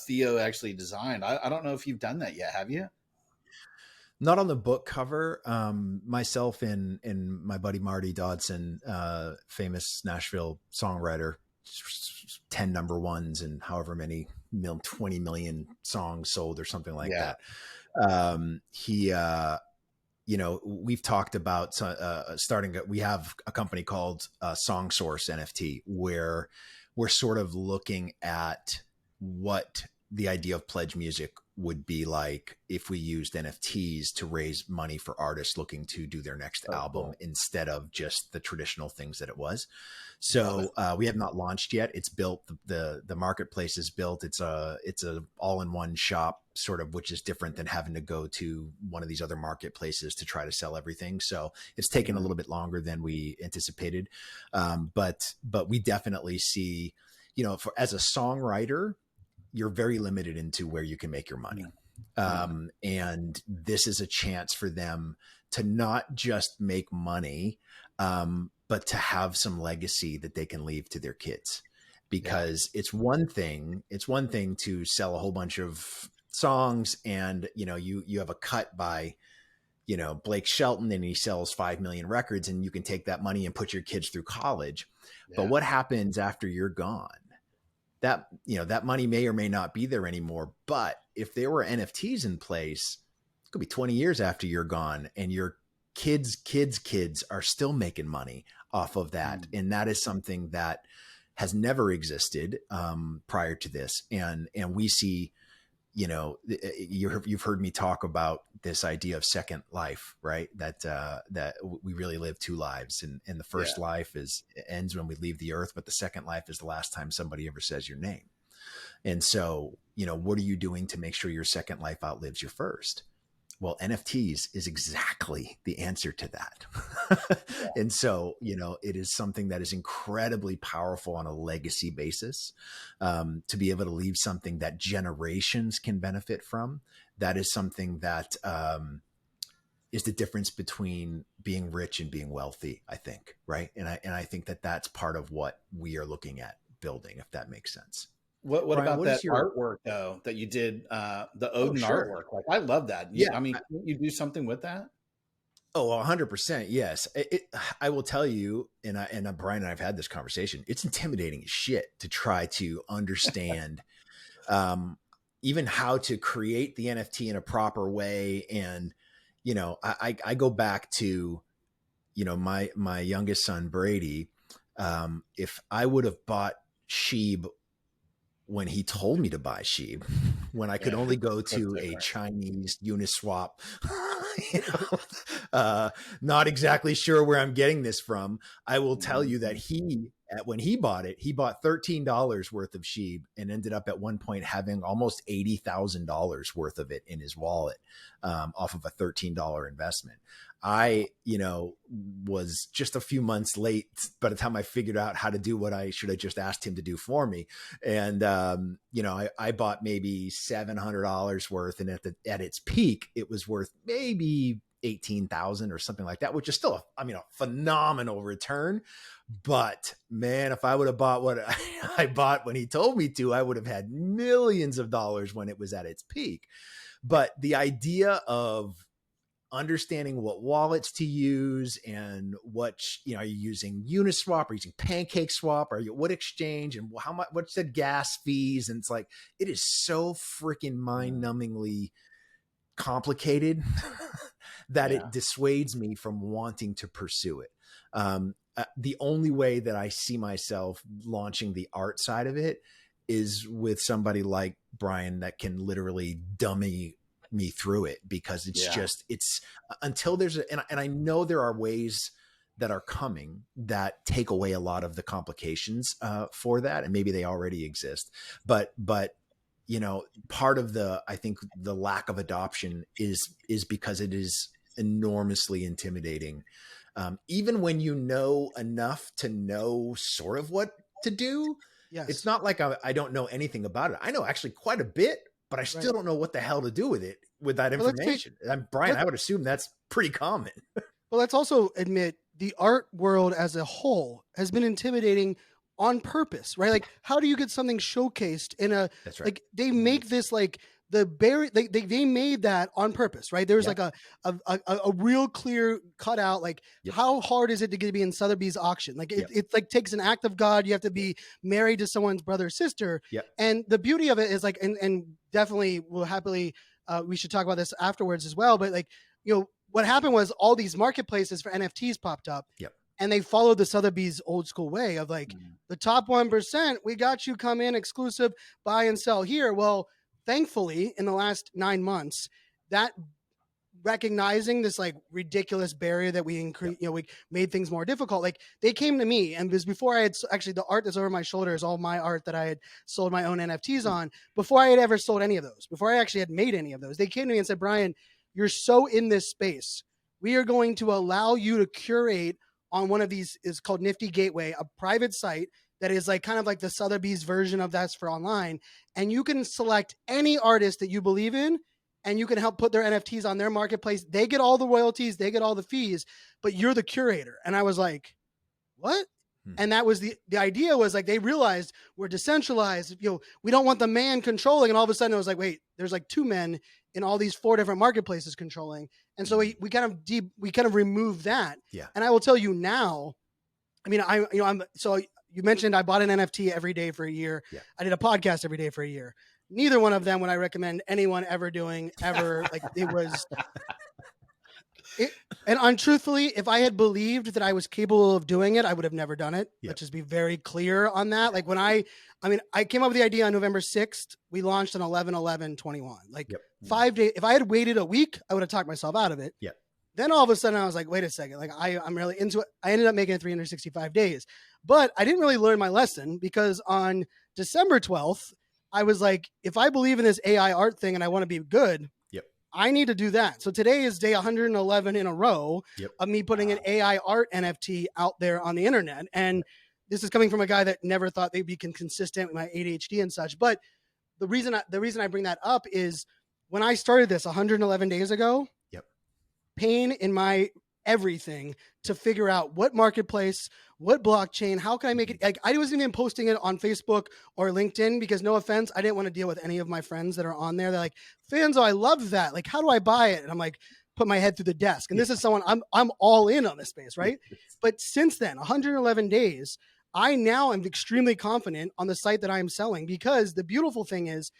Theo actually designed? I don't know if you've done that yet. Have you? Not on the book cover. Myself and my buddy Marty Dodson, famous Nashville songwriter, 10 number ones and however many 20 million songs sold or something like that. We've talked about starting. We have a company called Song Source NFT, where we're sort of looking at what the idea of pledge music would be like if we used NFTs to raise money for artists looking to do their next album instead of just the traditional things that it was. So we have not launched yet. It's built. The marketplace is built. It's a all-in-one shop sort of, which is different than having to go to one of these other marketplaces to try to sell everything. So it's taken a little bit longer than we anticipated. But we definitely see, as a songwriter, you're very limited into where you can make your money. And this is a chance for them to not just make money, but to have some legacy that they can leave to their kids, because it's one thing to sell a whole bunch of songs and, you have a cut by, Blake Shelton and he sells 5 million records and you can take that money and put your kids through college. But what happens after you're gone? That, that money may or may not be there anymore. But if there were NFTs in place, it could be 20 years after you're gone and your kids' are still making money off of that. And that is something that has never existed prior to this. And we see, you've heard me talk about this idea of second life, right? That we really live two lives, and the first life ends when we leave the earth, but the second life is the last time somebody ever says your name. And so, what are you doing to make sure your second life outlives your first? Well, NFTs is exactly the answer to that. And so, it is something that is incredibly powerful on a legacy basis, to be able to leave something that generations can benefit from. That is something that is the difference between being rich and being wealthy, I think. Right. And I think that that's part of what we are looking at building, if that makes sense. What Brian, about that artwork though that you did, the Odin artwork? Like, I love that. I mean, can you do something with that? Oh, 100%. Yes. I will tell you, and Brian and I've had this conversation. It's intimidating as shit to try to understand even how to create the NFT in a proper way. And, I go back to, my youngest son, Brady. If I would have bought Sheeb when he told me to buy Sheeb, when I could only go to a Chinese Uniswap, not exactly sure where I'm getting this from. I will tell you that when he bought it, he bought $13 worth of Sheeb and ended up at one point having almost $80,000 worth of it in his wallet, off of a $13 investment. I, was just a few months late by the time I figured out how to do what I should have just asked him to do for me. And, I bought maybe $700 worth, and at its peak, it was worth maybe 18,000 or something like that, which is still a phenomenal return. But man, if I would have bought what I bought when he told me to, I would have had millions of dollars when it was at its peak. But the idea of understanding what wallets to use and what, are you using Uniswap or using Pancake Swap, or what exchange, and how much, what's the gas fees? And it's like, it is so freaking mind-numbingly complicated that it dissuades me from wanting to pursue it. The only way that I see myself launching the art side of it is with somebody like Brian that can literally dummy me through it, because it's until there's and I know there are ways that are coming that take away a lot of the complications for that, and maybe they already exist, but part of I think the lack of adoption is because it is enormously intimidating, even when you know enough to know sort of what to do. It's not like I don't know anything about it. I know actually quite a bit, but I still don't know what the hell to do with it, with that information. Brian, I would assume that's pretty common. Well, let's also admit the art world as a whole has been intimidating on purpose, right? Like, how do you get something showcased in a, that's right. Like, they make this like they made that on purpose, right? There's like a real clear cutout, like how hard is it to get to be in Sotheby's auction? Like it's like takes an act of God. You have to be married to someone's brother or sister. And the beauty of it is like, and definitely we'll happily, we should talk about this afterwards as well. But like, what happened was all these marketplaces for NFTs popped up. And they followed the Sotheby's old school way of like the top 1%, we got you, come in exclusive, buy and sell here. Well, thankfully in the last 9 months, that recognizing this like ridiculous barrier that we increase, we made things more difficult. Like they came to me, and because before I had actually the art that's over my shoulder is all my art that I had sold my own NFTs on before I had ever sold any of those, before I actually had made any of those. They came to me and said, Brian, you're so in this space. We are going to allow you to curate on one of these, is called Nifty Gateway, a private site that is like kind of like the Sotheby's version of that's for online. And you can select any artist that you believe in, and you can help put their NFTs on their marketplace. They get all the royalties, they get all the fees, but you're the curator. And I was like, what? And that was the idea was like, they realized we're decentralized, we don't want the man controlling. And all of a sudden it was like, wait, there's like 2 men in all these 4 different marketplaces controlling. And so we kind of removed that. Yeah. And I will tell you now, I mean, so you mentioned I bought an NFT every day for a year. Yeah. I did a podcast every day for a year. Neither one of them would I recommend anyone ever doing ever. Like it was, and untruthfully, if I had believed that I was capable of doing it, I would have never done it. Yep. Let's just be very clear on that. Like when I came up with the idea on November 6th, we launched on 11/11/21. Like 5 days. If I had waited a week, I would have talked myself out of it. Yep. Then all of a sudden I was like, wait a second. Like I'm really into it. I ended up making it 365 days, but I didn't really learn my lesson because on December 12th, I was like, if I believe in this AI art thing and I want to be good, I need to do that. So today is day 111 in a row of me putting an AI art NFT out there on the internet. And this is coming from a guy that never thought they'd be consistent with my ADHD and such. But the reason I bring that up is when I started this 111 days ago, pain in my everything to figure out what marketplace, what blockchain, how can I make it? Like I wasn't even posting it on Facebook or LinkedIn because no offense, I didn't want to deal with any of my friends that are on there. They're like, Fanzo, I love that. Like, how do I buy it? And I'm like, put my head through the desk. And this is someone I'm all in on this space, right? But since then, 111 days, I now am extremely confident on the site that I am selling because the beautiful thing is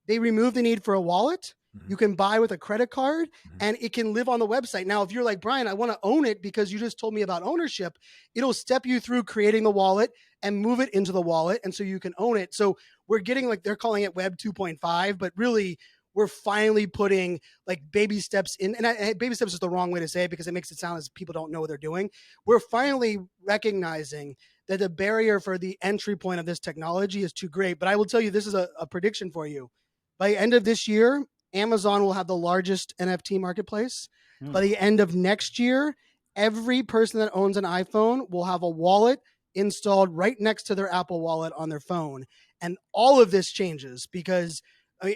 they remove the need for a wallet. You can buy with a credit card and it can live on the website. Now, if you're like, Brian, I want to own it because you just told me about ownership, it'll step you through creating the wallet and move it into the wallet. And so you can own it. So we're getting like, they're calling it Web 2.5, but really we're finally putting like baby steps in. And baby steps is the wrong way to say it because it makes it sound as people don't know what they're doing. We're finally recognizing that the barrier for the entry point of this technology is too great. But I will tell you, this is a prediction for you. By the end of this year, Amazon will have the largest NFT marketplace. By the end of next year, every person that owns an iPhone will have a wallet installed right next to their Apple Wallet on their phone. And all of this changes because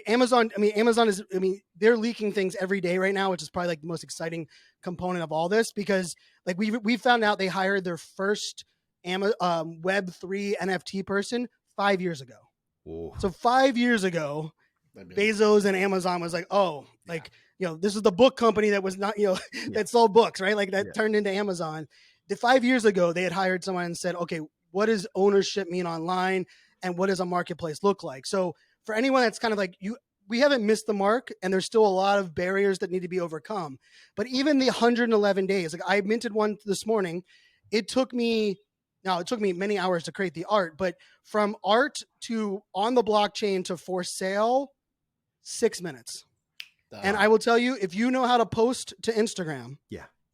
Amazon is, they're leaking things every day right now, which is probably like the most exciting component of all this because like we found out they hired their first Web3 NFT person 5 years ago. Whoa. So 5 years ago, Bezos and Amazon was like, this is the book company that was not, that sold books, right? Like that turned into Amazon. 5 years ago, they had hired someone and said, okay, what does ownership mean online? And what does a marketplace look like? So for anyone that's kind of like we haven't missed the mark and there's still a lot of barriers that need to be overcome. But even the 111 days, like I minted one this morning, it took me many hours to create the art, but from art to on the blockchain to for sale, 6 minutes. And I will tell you, if you know how to post to Instagram,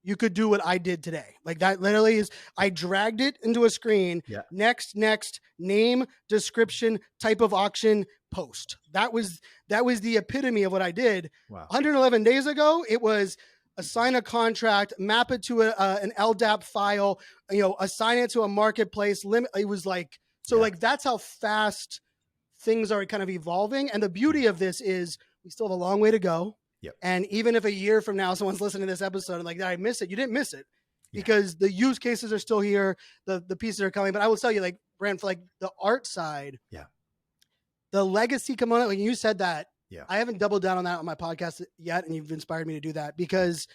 you could do what I did today. Like that literally is, I dragged it into a screen. Next, name, description, type of auction, post. That was the epitome of what I did. Wow. 111 days ago, it was assign a contract, map it to an LDAP file, assign it to a marketplace limit. It was like, like that's how fast things are kind of evolving. And the beauty of this is we still have a long way to go. And even if a year from now, someone's listening to this episode and like, did I miss it? You didn't miss it because the use cases are still here. The pieces are coming, but I will tell you like Brand, for like the art side, the legacy component, like you said that, I haven't doubled down on that on my podcast yet. And you've inspired me to do that because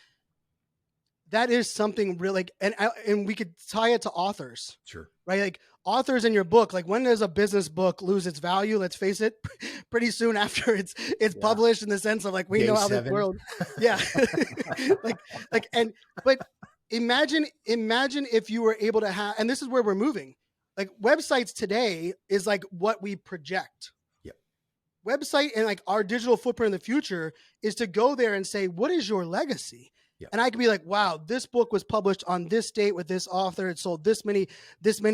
that is something really, and we could tie it to authors. Sure. Right. Like authors in your book, like when does a business book lose its value? Let's face it, pretty soon after it's published in the sense of like, we know how this world, but imagine if you were able to have, and this is where we're moving. Like websites today is like what we project. Yep. Website and like our digital footprint in the future is to go there and say, what is your legacy? Yep. And I could be like, wow, this book was published on this date with this author. It sold this many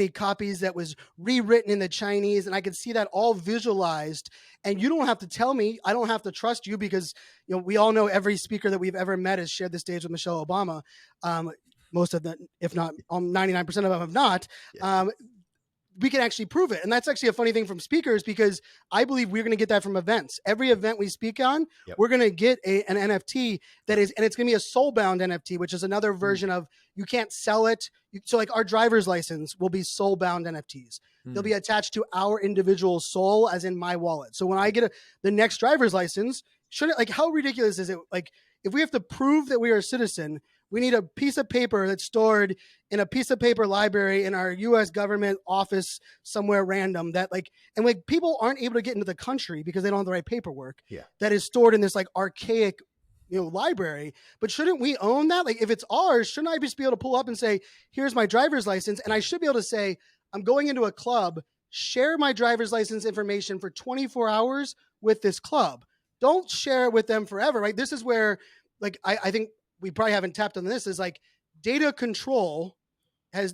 copies, that was rewritten in the Chinese. And I could see that all visualized. And you don't have to tell me, I don't have to trust you, because, you know, we all know every speaker that we've ever met has shared the stage with Michelle Obama. Most of them, if not 99% of them have not. Yes. We can actually prove it. And that's actually a funny thing from speakers, because I believe we're going to get that from events. Every event we speak on, we're going to get an NFT that is, and it's going to be a soul-bound NFT, which is another version of, you can't sell it. So like our driver's license will be soul-bound NFTs. They'll be attached to our individual soul, as in my wallet. So when I get the next driver's license, shouldn't, like, how ridiculous is it? Like, if we have to prove that we are a citizen, we need a piece of paper that's stored in a piece of paper library in our U.S. government office somewhere random, that like, and like people aren't able to get into the country because they don't have the right paperwork. Yeah. That is stored in this like archaic, you know, library. But shouldn't we own that? Like, if it's ours, shouldn't I just be able to pull up and say, here's my driver's license? And I should be able to say, I'm going into a club, share my driver's license information for 24 hours with this club. Don't share it with them forever, right? This is where, like, I think we probably haven't tapped on this, is like data control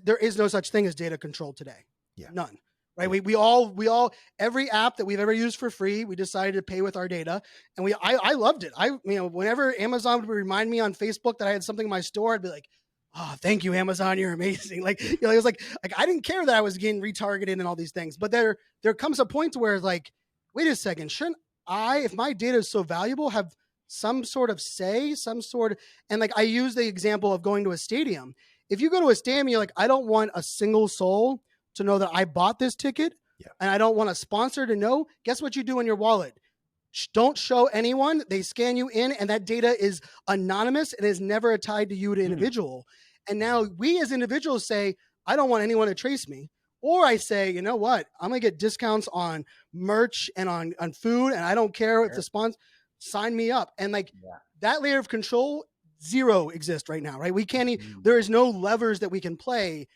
there is no such thing as data control today. Yeah. None. Right. We all, every app that we've ever used for free, we decided to pay with our data. And I loved it. Whenever Amazon would remind me on Facebook that I had something in my store, I'd be like, oh, thank you, Amazon. You're amazing. Like, you know, it was like I didn't care that I was getting retargeted and all these things, but there comes a point where it's like, wait a second, shouldn't I, if my data is so valuable, have some sort of say, and like I use the example of going to a stadium. If you go to a stadium, you're like, I don't want a single soul to know that I bought this ticket, and I don't want a sponsor to know. Guess what you do in your wallet? Don't show anyone. They scan you in, and that data is anonymous and is never tied to you, to individual. And now we as individuals say, I don't want anyone to trace me. Or I say, you know what? I'm going to get discounts on merch and on food, and I don't care if the sponsor, sign me up. And like that layer of control, zero exists right now, right? We can't, there is no levers that we can play.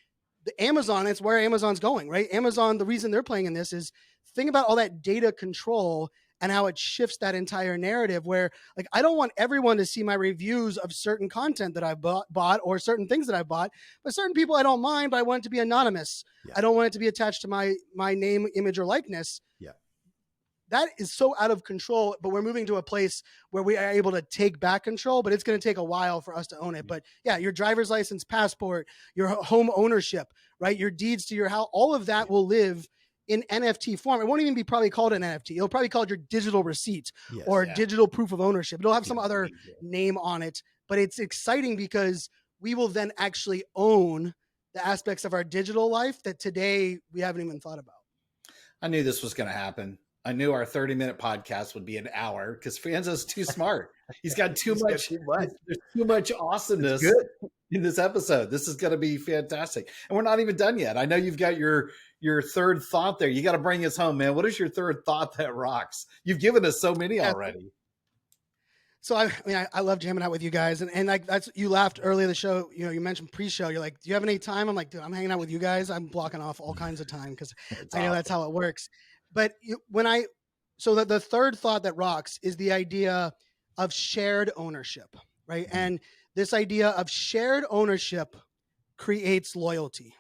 The Amazon, it's where Amazon's going, right? Amazon, the reason they're playing in this is, think about all that data control and how it shifts that entire narrative, where like, I don't want everyone to see my reviews of certain content that I bought or certain things that I bought, but certain people I don't mind, but I want it to be anonymous. I don't want it to be attached to my name, image, or likeness. That is so out of control, but we're moving to a place where we are able to take back control, but it's going to take a while for us to own it. But yeah, your driver's license, passport, your home ownership, right? Your deeds to your house, all of that will live in NFT form. It won't even be probably called an NFT. It'll probably called your digital receipt or digital proof of ownership. It'll have some other name on it, but it's exciting because we will then actually own the aspects of our digital life that today we haven't even thought about. I knew this was going to happen. I knew our 30-minute podcast would be an hour because Fanzo's too smart. He's got too much. There's too much awesomeness in this episode. This is going to be fantastic. And we're not even done yet. I know you've got your third thought there. You got to bring us home, man. What is your third thought that rocks? You've given us so many already. So I love jamming out with you guys, and like that's, you laughed earlier in the show. You know, you mentioned pre-show. You're like, do you have any time? I'm like, dude, I'm hanging out with you guys. I'm blocking off all kinds of time because I know that's how it works. But the third thought that rocks is the idea of shared ownership, right? And this idea of shared ownership creates loyalty.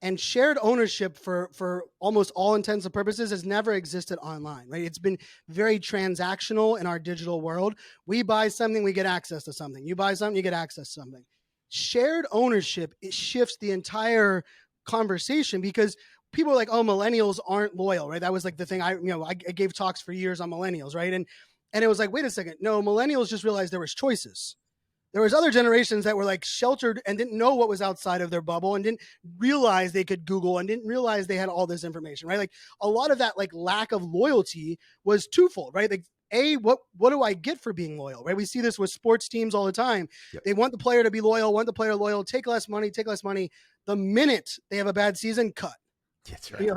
And shared ownership for almost all intents and purposes has never existed online, right? It's been very transactional in our digital world. We buy something, we get access to something. You buy something, you get access to something. Shared ownership, it shifts the entire conversation because people are like, oh, millennials aren't loyal, right? That was like the thing I gave talks for years on millennials, right? And it was like, wait a second. No, millennials just realized there was choices. There was other generations that were like sheltered and didn't know what was outside of their bubble and didn't realize they could Google and didn't realize they had all this information, right? Like a lot of that like lack of loyalty was twofold, right? Like what do I get for being loyal, right? We see this with sports teams all the time. Yep. They want the player to be loyal, take less money. The minute they have a bad season, cut. That's right. You're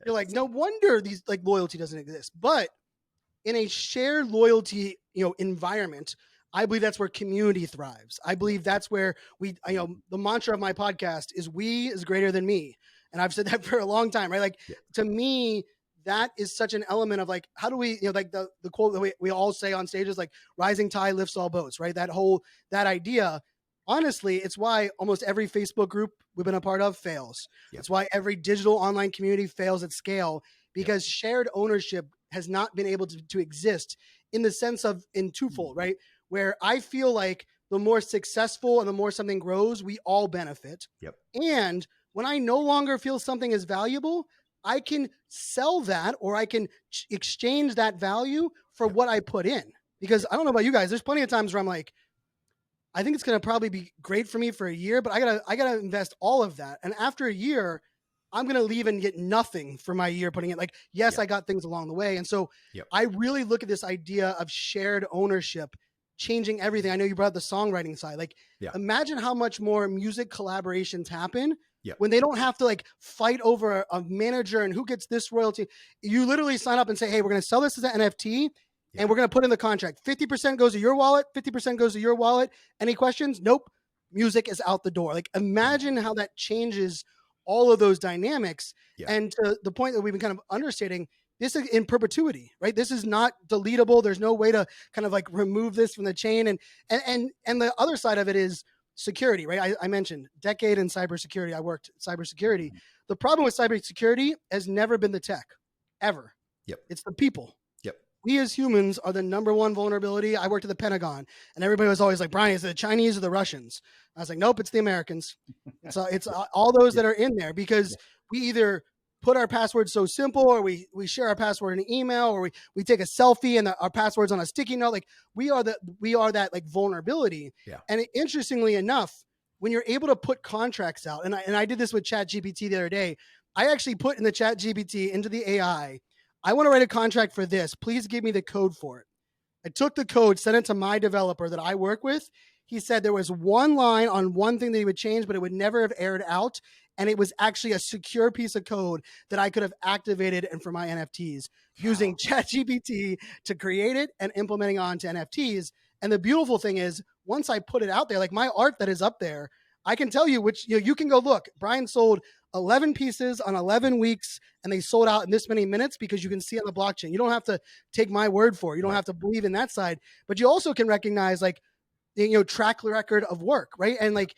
like, no wonder these like loyalty doesn't exist. But in a shared loyalty, environment, I believe that's where community thrives. I believe that's where the mantra of my podcast is we is greater than me. And I've said that for a long time, right? Like to me, that is such an element of like, how do we, like the quote that we all say on stage is like rising tide lifts all boats, right? That idea, honestly, it's why almost every Facebook group we've been a part of fails. It's why every digital online community fails at scale, because shared ownership has not been able to exist in the sense of in twofold, right? Where I feel like the more successful and the more something grows, we all benefit. And when I no longer feel something is valuable, I can sell that, or I can exchange that value for what I put in. Because I don't know about you guys, there's plenty of times where I'm like, I think it's going to probably be great for me for a year, but I gotta invest all of that. And after a year, I'm going to leave and get nothing for my year putting it. Like, yes, I got things along the way. And so I really look at this idea of shared ownership changing everything. I know you brought up the songwriting side. Like, imagine how much more music collaborations happen when they don't have to like fight over a manager and who gets this royalty. You literally sign up and say, hey, we're going to sell this as an NFT. And we're going to put in the contract. 50% goes to your wallet. 50% goes to your wallet. Any questions? Nope. Music is out the door. Like, imagine how that changes all of those dynamics. And to the point that we've been kind of understating, this is in perpetuity, right? This is not deletable. There's no way to kind of like remove this from the chain. And the other side of it is security, right? I mentioned decade in cybersecurity. I worked cybersecurity. The problem with cybersecurity has never been the tech, ever. It's the people. We as humans are the number one vulnerability. I worked at the Pentagon, and everybody was always like, Brian, is it the Chinese or the Russians? I was like, nope, it's the Americans. So it's all those that are in there, because we either put our passwords so simple, or we share our password in an email, or we take a selfie and our password's on a sticky note. Like, we are that like vulnerability. And interestingly enough, when you're able to put contracts out, and I did this with ChatGPT the other day, I actually put in the ChatGPT into the AI, I want to write a contract for this. Please give me the code for it. I took the code, sent it to my developer that I work with. He said there was one line on one thing that he would change, but it would never have aired out. And it was actually a secure piece of code that I could have activated and for my NFTs using ChatGPT to create it and implementing onto NFTs. And the beautiful thing is, once I put it out there, like my art that is up there, I can tell you which, you can go look. Brian sold 11 pieces on 11 weeks, and they sold out in this many minutes, because you can see on the blockchain. You don't have to take my word for it. You don't have to believe in that side, but you also can recognize like, track record of work, right? And like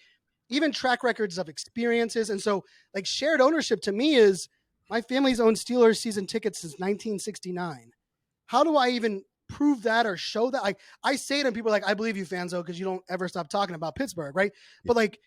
even track records of experiences. And so like shared ownership to me is, my family's owned Steelers season tickets since 1969. How do I even prove that or show that? I say it and people are like, I believe you, Fanzo, because you don't ever stop talking about Pittsburgh, right? But like,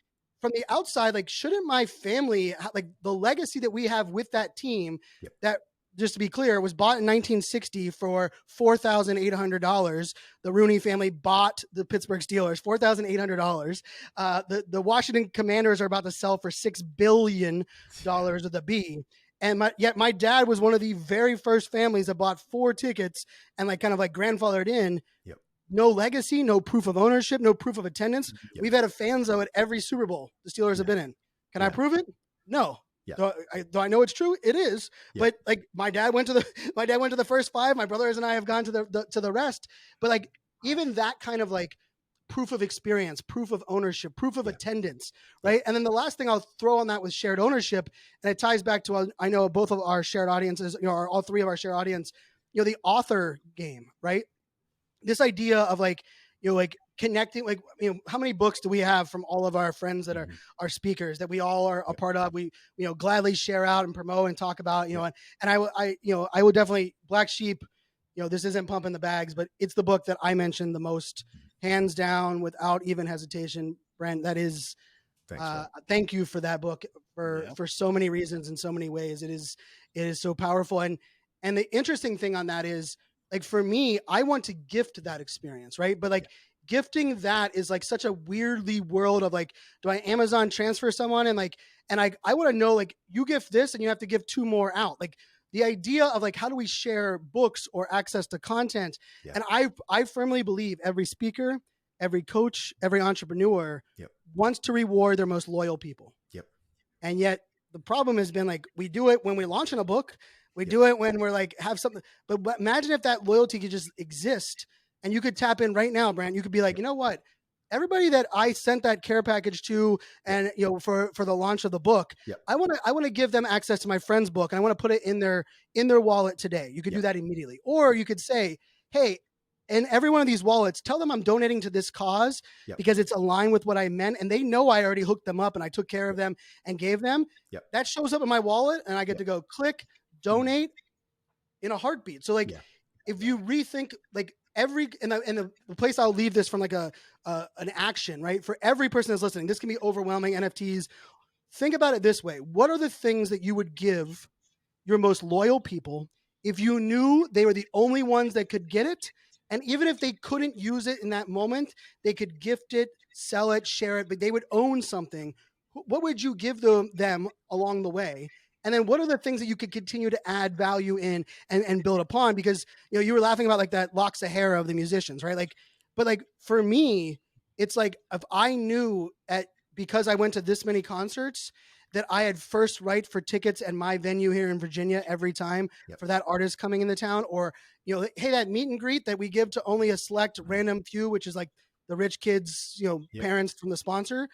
from the outside, like, shouldn't my family, like the legacy that we have with that team, that, just to be clear, was bought in 1960 for $4,800. The Rooney family bought the Pittsburgh Steelers, $4,800. The Washington Commanders are about to sell for $6 billion with a B. And yet my dad was one of the very first families that bought 4 tickets and like kind of like grandfathered in. No legacy, no proof of ownership, no proof of attendance. We've had a Fanzo at every Super Bowl the Steelers have been in. Can I prove it? No. Do I know it's true? It is. But like my dad went to the first 5. My brothers and I have gone to the rest. But like even that kind of like proof of experience, proof of ownership, proof of attendance, right? And then the last thing I'll throw on that was shared ownership, and it ties back to I know both of our shared audiences, all 3 of our shared audience, the author game, right? This idea of like, like connecting, like, how many books do we have from all of our friends that are our speakers that we all are a part of? We, gladly share out and promote and talk about, and I would definitely, Black Sheep, this isn't pumping the bags, but it's the book that I mentioned the most, hands down, without even hesitation. Brent, that is, thank you for that book for so many reasons in so many ways. It is so powerful. And the interesting thing on that is, like, for me, I want to gift that experience, right? But like gifting that is like such a weirdly world of like, do I Amazon transfer someone? And like, I want to know, like, you gift this and you have to give 2 more out. Like the idea of like, how do we share books or access to content? And I firmly believe every speaker, every coach, every entrepreneur wants to reward their most loyal people. And yet the problem has been like, we do it when we're launching a book. We do it when we're like, have something, but imagine if that loyalty could just exist and you could tap in right now, Brant. You could be like, you know what? Everybody that I sent that care package to, and for the launch of the book, Yep. I want to give them access to my friend's book, and I want to put it in their wallet today. You could do that immediately, or you could say, hey, in every one of these wallets, tell them I'm donating to this cause because it's aligned with what I meant, and they know I already hooked them up and I took care of them and gave them. That shows up in my wallet, and I get to go click donate in a heartbeat. So like, if you rethink like the place I'll leave this from like an action, right? For every person that's listening, this can be overwhelming. NFTs. Think about it this way. What are the things that you would give your most loyal people if you knew they were the only ones that could get it? And even if they couldn't use it in that moment, they could gift it, sell it, share it, but they would own something. What would you give them along the way? And then what are the things that you could continue to add value in and build upon? Because, you were laughing about like that locks of hair of the musicians, right? Like, but like for me, it's like, if I knew because I went to this many concerts that I had first right for tickets at my venue here in Virginia every time for that artist coming into town, or, hey, that meet and greet that we give to only a select random few, which is like the rich kids, parents from the sponsor,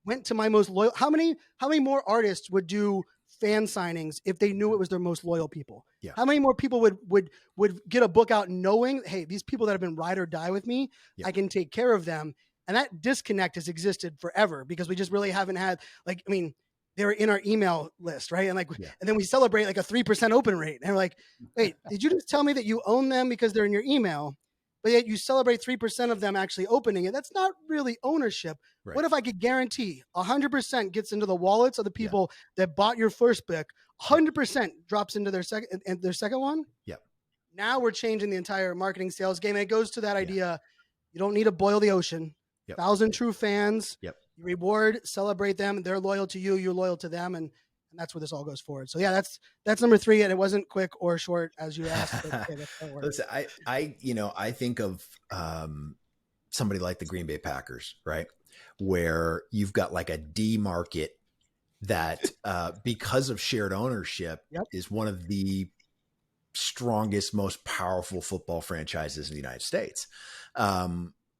went to my most loyal. How many more artists would do fan signings if they knew it was their most loyal people? How many more people would get a book out knowing, hey, these people that have been ride or die with me, I can take care of them. And that disconnect has existed forever because we just really haven't had, like, I mean, they were in our email list, right? And like, and then we celebrate like a 3% open rate. And we're like, wait, did you just tell me that you own them because they're in your email, but yet you celebrate 3% of them actually opening it? That's not really ownership. Right. What if I could guarantee 100% gets into the wallets of the people that bought your first book, 100% drops into their second one? Now we're changing the entire marketing sales game. And it goes to that idea. You don't need to boil the ocean. 1,000 true fans. You reward, celebrate them. They're loyal to you. You're loyal to them. And that's where this all goes forward. So yeah, that's number 3. And it wasn't quick or short as you asked. But, listen, I think of somebody like the Green Bay Packers, right? Where you've got like a D market that because of shared ownership is one of the strongest, most powerful football franchises in the United States.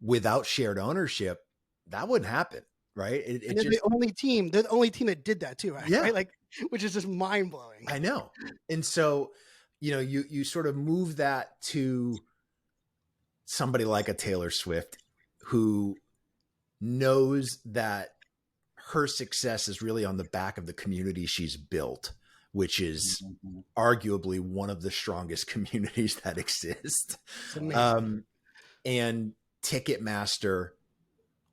Without shared ownership, that wouldn't happen, right? They're the only team that did that too, right? Like, which is just mind blowing. I know. And so, you sort of move that to somebody like a Taylor Swift who knows that her success is really on the back of the community she's built, which is arguably one of the strongest communities that exist. And Ticketmaster,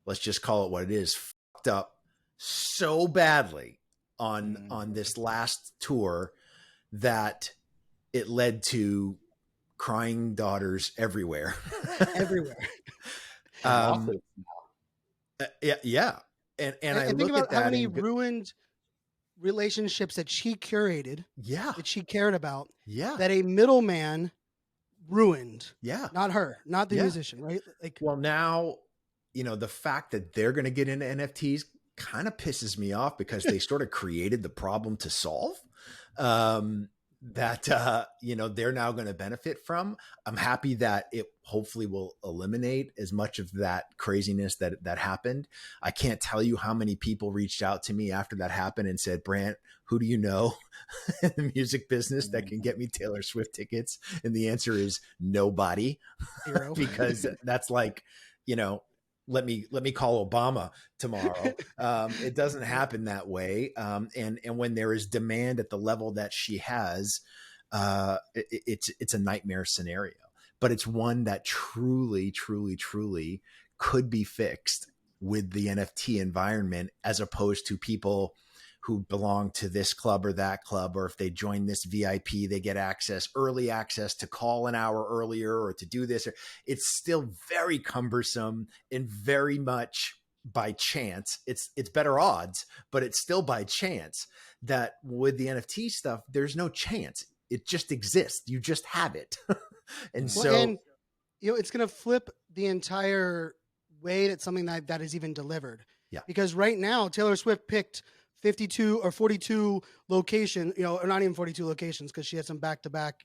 let's just call it what it is, fucked up so badly on this last tour that it led to crying daughters everywhere. Yeah. And I think look about at that how many ruined relationships that she curated, that she cared about, that a middleman ruined. Not her, not the musician, right? Like, well, now, the fact that they're going to get into NFTs kind of pisses me off because they sort of created the problem to solve. That they're now going to benefit from. I'm happy that it hopefully will eliminate as much of that craziness that happened. I can't tell you how many people reached out to me after that happened and said, Brant, who do you know in the music business that can get me Taylor Swift tickets? And the answer is nobody. Zero. Because that's like, let me call Obama tomorrow. It doesn't happen that way. And when there is demand at the level that she has, it's a nightmare scenario, but it's one that truly, truly, truly could be fixed with the NFT environment, as opposed to people who belong to this club or that club, or if they join this VIP, they get early access to call an hour earlier or to do this. It's still very cumbersome and very much by chance. It's better odds, but it's still by chance. That with the NFT stuff, there's no chance. It just exists. You just have it. And it's going to flip the entire way that something that is even delivered. Because right now, Taylor Swift picked 52 or 42 locations, or not even 42 locations, because she had some back-to-back,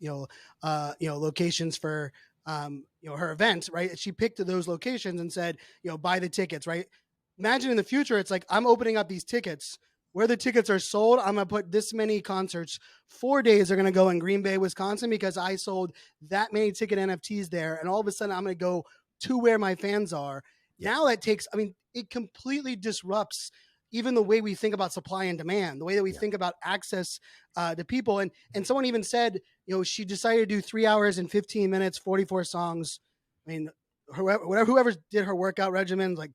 locations for her event, right? She picked those locations and said, buy the tickets, right? Imagine in the future, it's like, I'm opening up these tickets. Where the tickets are sold, I'm going to put this many concerts. 4 days are going to go in Green Bay, Wisconsin, because I sold that many ticket NFTs there. And all of a sudden, I'm going to go to where my fans are. Yeah. Now that takes, it completely disrupts even the way we think about supply and demand, the way that we think about access to people. And someone even said, she decided to do 3 hours and 15 minutes, 44 songs. Whoever did her workout regimen, like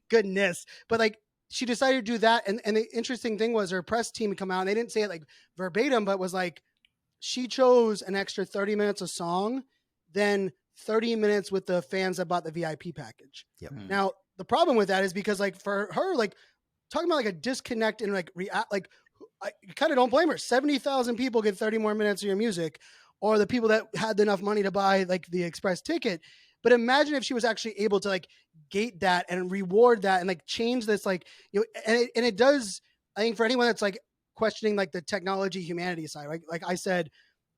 goodness. But like, she decided to do that. And the interesting thing was her press team would come out and they didn't say it like verbatim, but was like, she chose an extra 30 minutes a song, then 30 minutes with the fans that bought the VIP package. Yep. Now, the problem with that is because like for her, like talking about like a disconnect and like I kind of don't blame her. 70,000 people get 30 more minutes of your music, or the people that had enough money to buy like the express ticket. But imagine if she was actually able to like gate that and reward that and like change this, like, and it does, I think, for anyone that's like questioning like the technology humanity side, right? Like I said,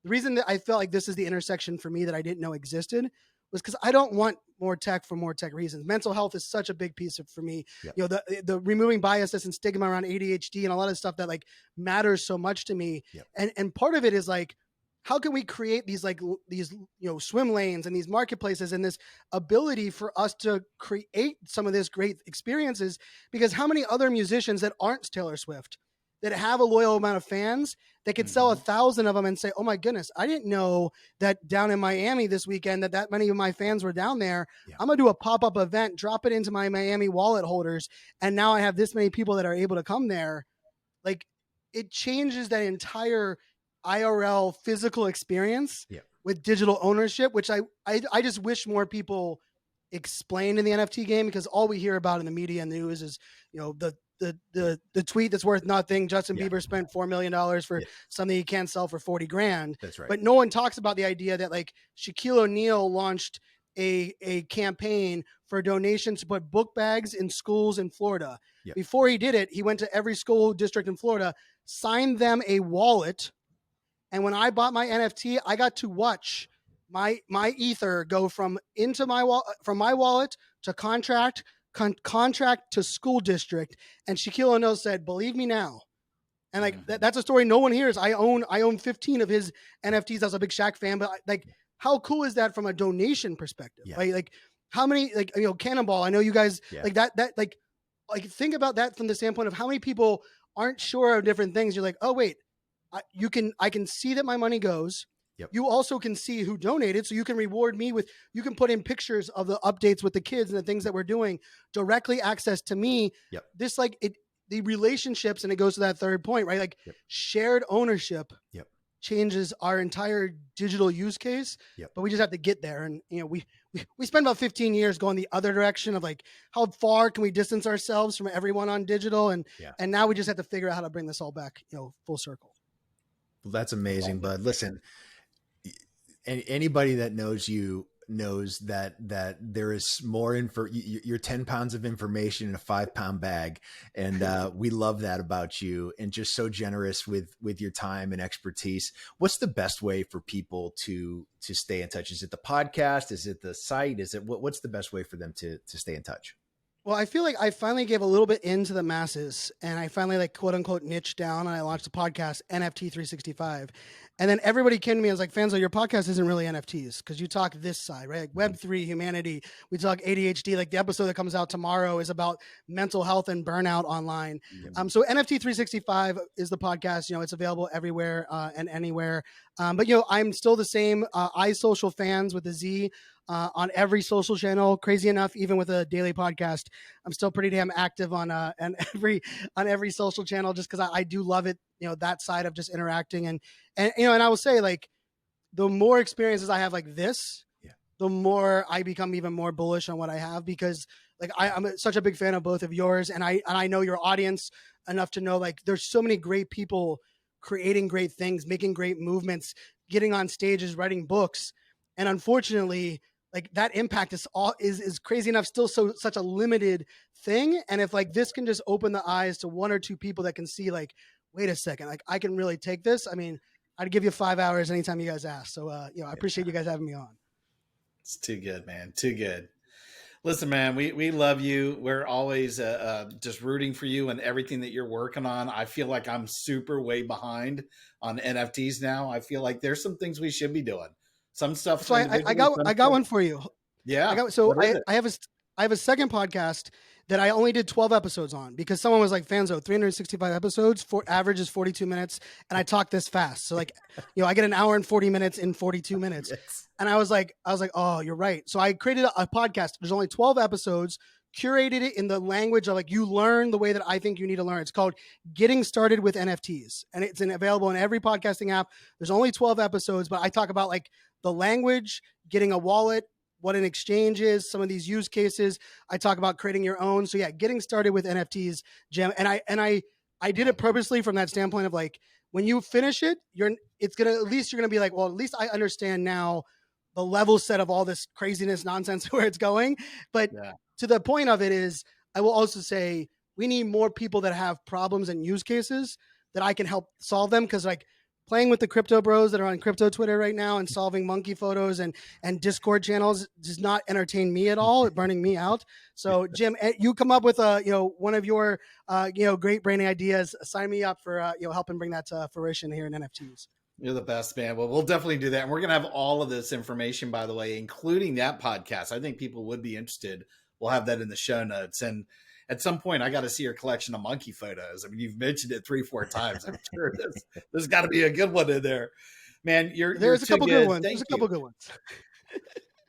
the reason that I felt like this is the intersection for me that I didn't know existed was because I don't want more tech for more tech reasons. Mental health is such a big piece of for me. Yep. The removing biases and stigma around ADHD and a lot of stuff that like matters so much to me. Yep. And part of it is like, how can we create these like these swim lanes and these marketplaces and this ability for us to create some of this great experiences? Because how many other musicians that aren't Taylor Swift that have a loyal amount of fans that could sell 1,000 of them and say, oh my goodness, I didn't know that down in Miami this weekend that many of my fans were down there. Yeah. I'm gonna do a pop-up event, drop it into my Miami wallet holders, and now I have this many people that are able to come there. Like, it changes that entire IRL physical experience with digital ownership, which I just wish more people explained in the NFT game, because all we hear about in the media and news is, the tweet that's worth nothing. Justin Bieber spent $4 million for something he can't sell for 40 grand. That's right. But no one talks about the idea that like Shaquille O'Neal launched a campaign for donations to put book bags in schools in Florida. Yep. Before he did it, he went to every school district in Florida, signed them a wallet. And when I bought my NFT, I got to watch my ether go from my wallet to contract to school district. And Shaquille O'Neal said, believe me now. And like, that's a story no one hears. I own 15 of his NFTs. I was a big Shaq fan, but like, how cool is that from a donation perspective? Yeah. Right? Like, how many, like, Cannonball, I know you guys like that, like think about that from the standpoint of how many people aren't sure of different things. You're like, oh wait, I can see that my money goes. Yep. You also can see who donated, so you can reward me with, you can put in pictures of the updates with the kids and the things that we're doing, directly access to me. Yep. This like the relationships, and it goes to that third point, right? Like shared ownership changes our entire digital use case, but we just have to get there. And, we spend about 15 years going the other direction of like, how far can we distance ourselves from everyone on digital? And now we just have to figure out how to bring this all back, full circle. Well, that's amazing, bud. Listen, anybody that knows you knows that there is more you're 10 pounds of information in a 5-pound bag. And we love that about you, and just so generous with your time and expertise. What's the best way for people to stay in touch? Is it the podcast? Is it the site? What's the best way for them to stay in touch? Well, I feel like I finally gave a little bit into the masses, and I finally like quote unquote niched down, and I launched a podcast, NFT 365. And then everybody came to me and was like, Fanzo, your podcast isn't really NFTs because you talk this side, right? Like Web3, humanity. We talk ADHD. Like the episode that comes out tomorrow is about mental health and burnout online. So NFT 365 is the podcast. It's available everywhere and anywhere. But I'm still the same. iSocial Fans with a Z. On every social channel. Crazy enough, even with a daily podcast, I'm still pretty damn active on every social channel, just because I do love it. That side of just interacting and I will say, like, the more experiences I have like this, the more I become even more bullish on what I have, because like I'm such a big fan of both of yours, and I know your audience enough to know like there's so many great people creating great things, making great movements, getting on stages, writing books, and unfortunately, like that impact is crazy enough, still such a limited thing. And if like this can just open the eyes to one or two people that can see like, wait a second, like I can really take this. I mean, I'd give you 5 hours anytime you guys ask. So, I appreciate you guys having me on. It's too good, man. Too good. Listen, man, we love you. We're always just rooting for you and everything that you're working on. I feel like I'm super way behind on NFTs now. I feel like there's some things we should be doing. Some stuff. So I got one for you. Yeah. I have a second podcast that I only did 12 episodes on because someone was like, Fanzo, 365 episodes, average is 42 minutes. And I talk this fast. So like, I get an hour and 40 minutes in 42 minutes. Yes. And I was like, oh, you're right. So I created a podcast. There's only 12 episodes, curated it in the language of like, you learn the way that I think you need to learn. It's called Getting Started with NFTs. And it's available in every podcasting app. There's only 12 episodes, but I talk about like the language, getting a wallet, what an exchange is, some of these use cases. I talk about creating your own. So yeah, Getting Started with NFTs, Jim. And I did it purposely from that standpoint of like, when you finish it, you're gonna be like, well, at least I understand now the level set of all this craziness nonsense where it's going. But to the point of it is, I will also say we need more people that have problems and use cases that I can help solve them. Cause like playing with the crypto bros that are on crypto Twitter right now and solving monkey photos and Discord channels does not entertain me at all. It's burning me out. So Jim, you come up with one of your great brain ideas. Sign me up for helping bring that to fruition here in NFTs. You're the best, man. Well, we'll definitely do that. And we're going to have all of this information, by the way, including that podcast. I think people would be interested. We'll have that in the show notes. And at some point, I got to see your collection of monkey photos. I mean, you've mentioned it 3-4 times. I'm sure there's got to be a good one in there, man. There's a couple good ones. There's a couple good ones.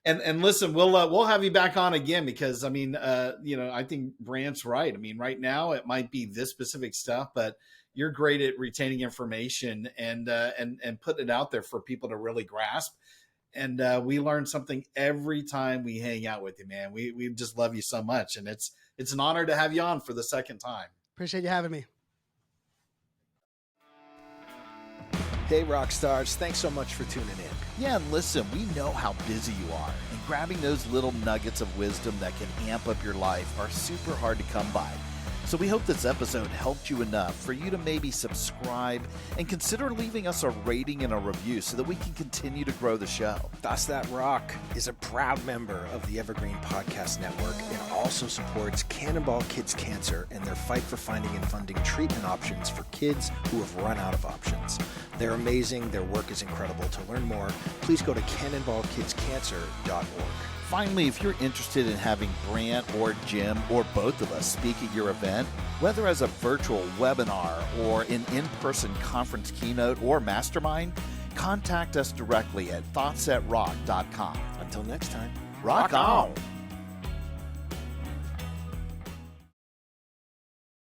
And listen, we'll have you back on again because I mean, I think Brant's right. I mean, right now it might be this specific stuff, but you're great at retaining information and putting it out there for people to really grasp. And we learn something every time we hang out with you, man. We just love you so much, and it's an honor to have you on for the second time. Appreciate you having me. Hey, rock stars, thanks so much for tuning in. Yeah, and listen, we know how busy you are, and grabbing those little nuggets of wisdom that can amp up your life are super hard to come by. So we hope this episode helped you enough for you to maybe subscribe and consider leaving us a rating and a review so that we can continue to grow the show. Thus That Rock is a proud member of the Evergreen Podcast Network and also supports Cannonball Kids Cancer and their fight for finding and funding treatment options for kids who have run out of options. They're amazing. Their work is incredible. To learn more, please go to cannonballkidscancer.org. Finally, if you're interested in having Brant or Jim or both of us speak at your event, whether as a virtual webinar or an in-person conference keynote or mastermind, contact us directly at thoughtsatrock.com. Until next time, rock on!